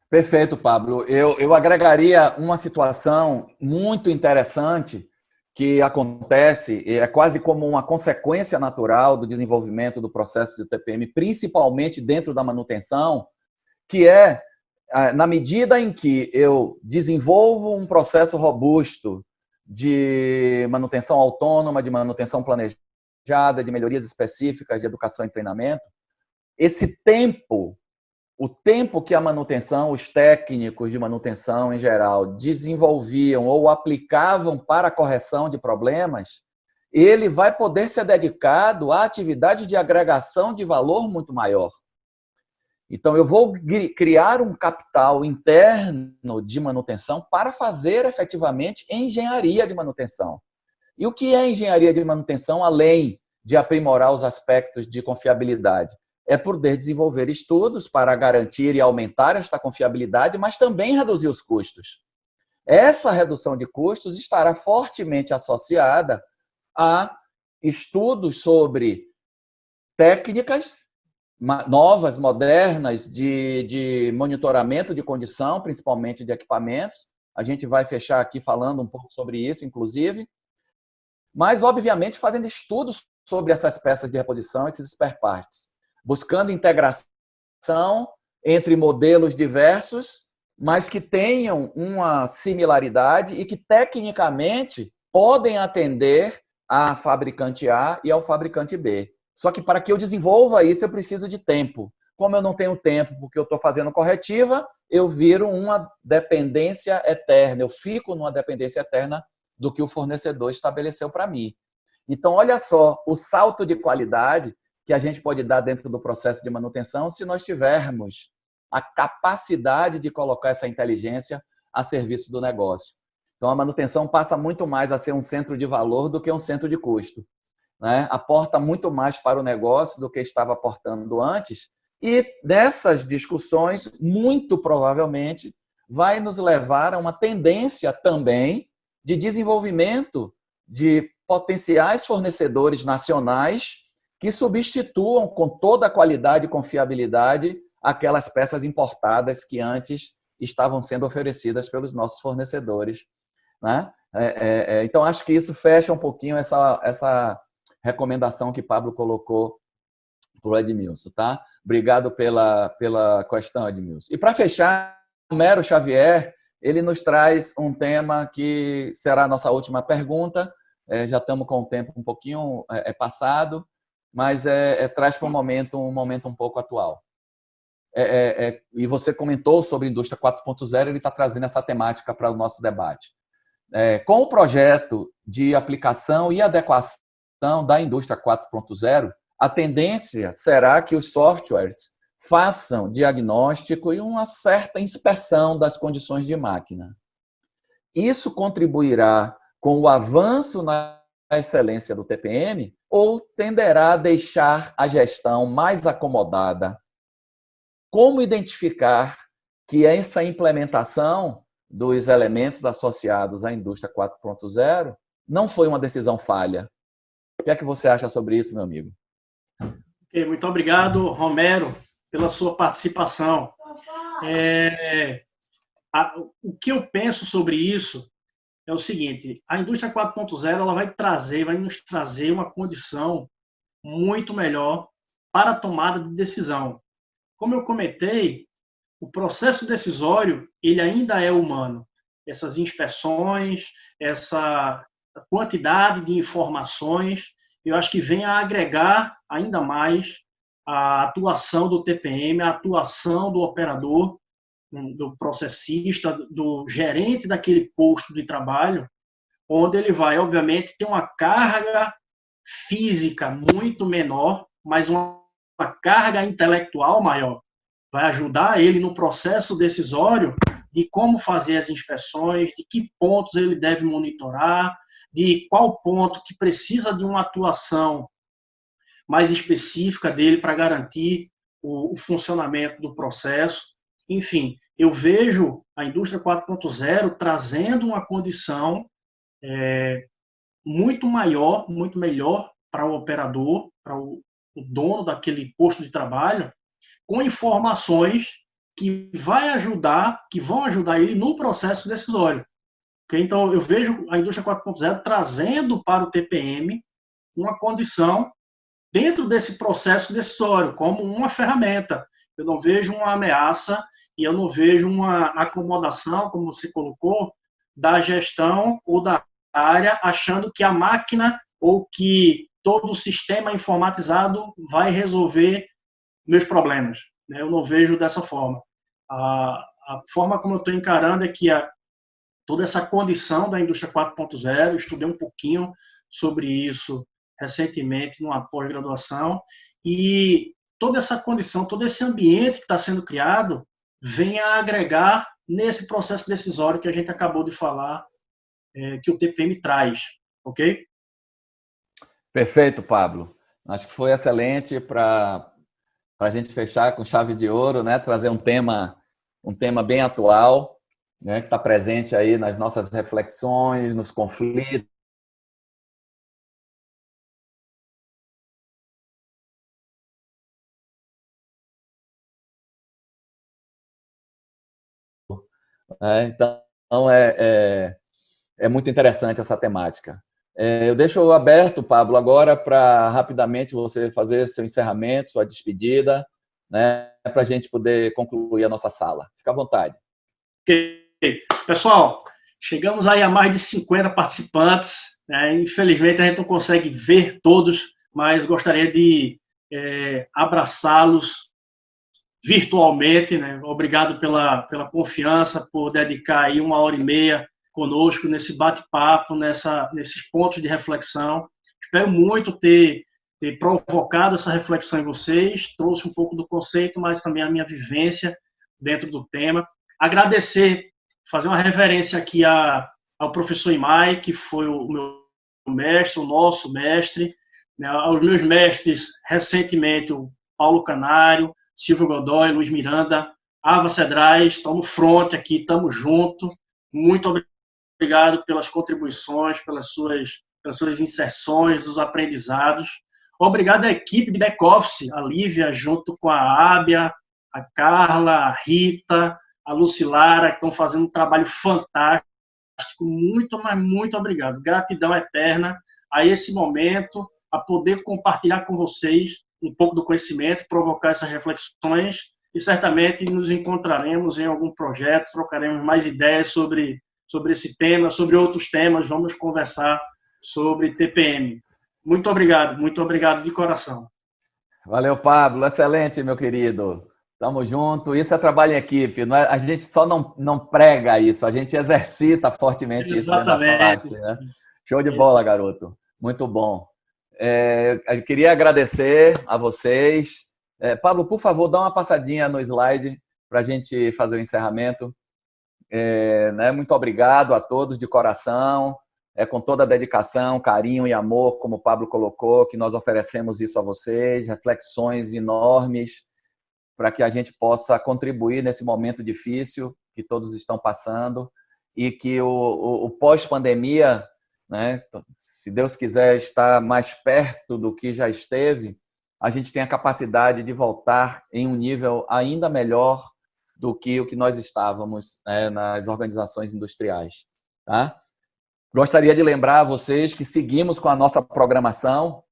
Perfeito, Pablo. Eu agregaria uma situação muito interessante que acontece, é quase como uma consequência natural do desenvolvimento do processo de TPM, principalmente dentro da manutenção, que na medida em que eu desenvolvo um processo robusto de manutenção autônoma, de manutenção planejada, de melhorias específicas de educação e treinamento, esse tempo, o tempo que a manutenção, os técnicos de manutenção em geral, desenvolviam ou aplicavam para a correção de problemas, ele vai poder ser dedicado a atividades de agregação de valor muito maior. Então, eu vou criar um capital interno de manutenção para fazer efetivamente engenharia de manutenção. E o que é engenharia de manutenção, além de aprimorar os aspectos de confiabilidade? É poder desenvolver estudos para garantir e aumentar esta confiabilidade, mas também reduzir os custos. Essa redução de custos estará fortemente associada a estudos sobre técnicas novas, modernas, de monitoramento de condição, principalmente de equipamentos. A gente vai fechar aqui falando um pouco sobre isso, inclusive. Mas, obviamente, fazendo estudos sobre essas peças de reposição, esses spare parts, buscando integração entre modelos diversos, mas que tenham uma similaridade e que, tecnicamente, podem atender a fabricante A e ao fabricante B. Só que para que eu desenvolva isso, eu preciso de tempo. Como eu não tenho tempo porque eu estou fazendo corretiva, eu viro uma dependência eterna, eu fico numa dependência eterna do que o fornecedor estabeleceu para mim. Então, olha só o salto de qualidade que a gente pode dar dentro do processo de manutenção se nós tivermos a capacidade de colocar essa inteligência a serviço do negócio. Então, a manutenção passa muito mais a ser um centro de valor do que um centro de custo, né? Aporta muito mais para o negócio do que estava aportando antes. E nessas discussões, muito provavelmente, vai nos levar a uma tendência também de desenvolvimento de potenciais fornecedores nacionais que substituam com toda a qualidade e confiabilidade aquelas peças importadas que antes estavam sendo oferecidas pelos nossos fornecedores, né? Então, acho que isso fecha um pouquinho essa recomendação que Pablo colocou para o Edmilson, tá? Obrigado pela questão, Edmilson. E para fechar, Homero Xavier, ele nos traz um tema que será a nossa última pergunta. Já estamos com o tempo um pouquinho passado, mas traz para um momento um pouco atual. E você comentou sobre a indústria 4.0, ele está trazendo essa temática para o nosso debate. Com o projeto de aplicação e adequação da indústria 4.0, a tendência será que os softwares façam diagnóstico e uma certa inspeção das condições de máquina. Isso contribuirá com o avanço na excelência do TPM ou tenderá a deixar a gestão mais acomodada? Como identificar que essa implementação dos elementos associados à indústria 4.0 não foi uma decisão falha? O que é que você acha sobre isso, meu amigo? Muito obrigado, Romero, pela sua participação. O que eu penso sobre isso é o seguinte: a indústria 4.0 ela vai nos trazer uma condição muito melhor para a tomada de decisão. Como eu comentei, o processo decisório ele ainda é humano. Essas inspeções, essa quantidade de informações, eu acho que vem a agregar ainda mais a atuação do TPM, a atuação do operador, do processista, do gerente daquele posto de trabalho, onde ele vai, obviamente, ter uma carga física muito menor, mas uma carga intelectual maior. Vai ajudar ele no processo decisório de como fazer as inspeções, de que pontos ele deve monitorar, de qual ponto que precisa de uma atuação mais específica dele para garantir o funcionamento do processo. Enfim, eu vejo a indústria 4.0 trazendo uma condição muito maior, muito melhor para o operador, para o dono daquele posto de trabalho, com informações que vão ajudar ele no processo decisório. Okay? Então, eu vejo a indústria 4.0 trazendo para o TPM uma condição dentro desse processo decisório, como uma ferramenta. Eu não vejo uma ameaça e eu não vejo uma acomodação, como você colocou, da gestão ou da área, achando que a máquina ou que todo o sistema informatizado vai resolver meus problemas. Eu não vejo dessa forma. A forma como eu estou encarando é que toda essa condição da indústria 4.0, estudei um pouquinho sobre isso recentemente numa pós-graduação, e toda essa condição, todo esse ambiente que está sendo criado vem a agregar nesse processo decisório que a gente acabou de falar, que o TPM traz, ok? Perfeito, Pablo. Acho que foi excelente para a gente fechar com chave de ouro, né? Trazer um tema bem atual, né? Que está presente aí nas nossas reflexões, nos conflitos. Então, é muito interessante essa temática. Eu deixo aberto, Pablo, agora para rapidamente você fazer seu encerramento, sua despedida, né, para a gente poder concluir a nossa sala. Fica à vontade. Ok. Pessoal, chegamos aí a mais de 50 participantes. Né? Infelizmente, a gente não consegue ver todos, mas gostaria de abraçá-los virtualmente. Né? Obrigado pela confiança, por dedicar aí 1h30 conosco nesse bate-papo, nesses pontos de reflexão. Espero muito ter provocado essa reflexão em vocês, trouxe um pouco do conceito, mas também a minha vivência dentro do tema. Agradecer, fazer uma reverência aqui ao professor Imai, que foi o meu mestre, o nosso mestre, né, aos meus mestres recentemente, o Paulo Canário, Silvio Godoy, Luiz Miranda, Ava Cedrais, estão no front aqui, estamos juntos. Muito obrigado pelas contribuições, pelas suas inserções, os aprendizados. Obrigado à equipe de back-office, a Lívia, junto com a Ábia, a Carla, a Rita, a Lucilara, que estão fazendo um trabalho fantástico. Muito, mas muito obrigado. Gratidão eterna a esse momento, a poder compartilhar com vocês um pouco do conhecimento, provocar essas reflexões e certamente nos encontraremos em algum projeto, trocaremos mais ideias sobre esse tema, sobre outros temas, vamos conversar sobre TPM. Muito obrigado de coração. Valeu, Pablo. Excelente, meu querido. Tamo junto. Isso é trabalho em equipe. Não é? A gente só não prega isso, a gente exercita fortemente isso dentro da FACT, né? Show de bola, garoto. Muito bom. Eu queria agradecer a vocês. Pablo, por favor, dá uma passadinha no slide para a gente fazer o encerramento. Muito obrigado a todos de coração. Com toda a dedicação, carinho e amor, como o Pablo colocou, que nós oferecemos isso a vocês, reflexões enormes para que a gente possa contribuir nesse momento difícil que todos estão passando e que o pós-pandemia, né, se Deus quiser estar mais perto do que já esteve, a gente tem a capacidade de voltar em um nível ainda melhor do que o que nós estávamos, né, nas organizações industriais. Tá? Gostaria de lembrar a vocês que seguimos com a nossa programação.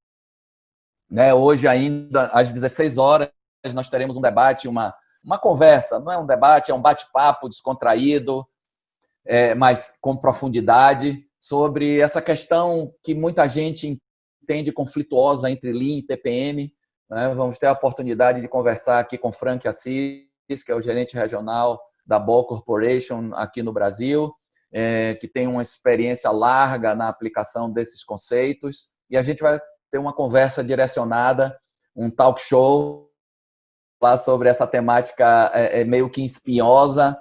Né? Hoje, ainda às 16 horas, nós teremos um debate, uma conversa. Não é um debate, é um bate-papo descontraído, mas com profundidade, sobre essa questão que muita gente entende conflituosa entre Lean e TPM. Né? Vamos ter a oportunidade de conversar aqui com Frank Assis, que é o gerente regional da Ball Corporation aqui no Brasil, que tem uma experiência larga na aplicação desses conceitos, e a gente vai ter uma conversa direcionada, um talk show lá sobre essa temática meio que espinhosa,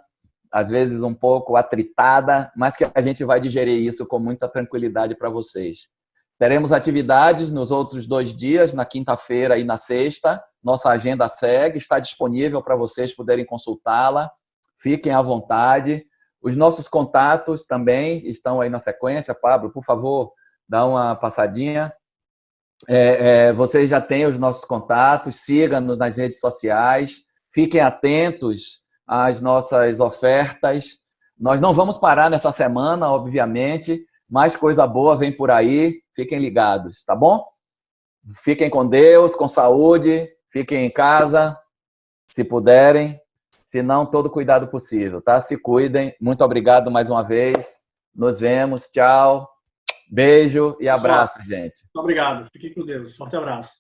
às vezes um pouco atritada, mas que a gente vai digerir isso com muita tranquilidade para vocês. Teremos atividades nos outros 2 dias, na quinta-feira e na sexta. Nossa agenda segue, está disponível para vocês poderem consultá-la. Fiquem à vontade. Os nossos contatos também estão aí na sequência. Pablo, por favor, dá uma passadinha. Vocês já têm os nossos contatos, sigam-nos nas redes sociais, fiquem atentos às nossas ofertas. Nós não vamos parar nessa semana, obviamente, mais coisa boa vem por aí, fiquem ligados, tá bom? Fiquem com Deus, com saúde, fiquem em casa, se puderem. Se não, todo cuidado possível, tá? Se cuidem. Muito obrigado mais uma vez. Nos vemos. Tchau. Beijo e abraço, gente. Muito obrigado. Fiquem com Deus. Forte abraço.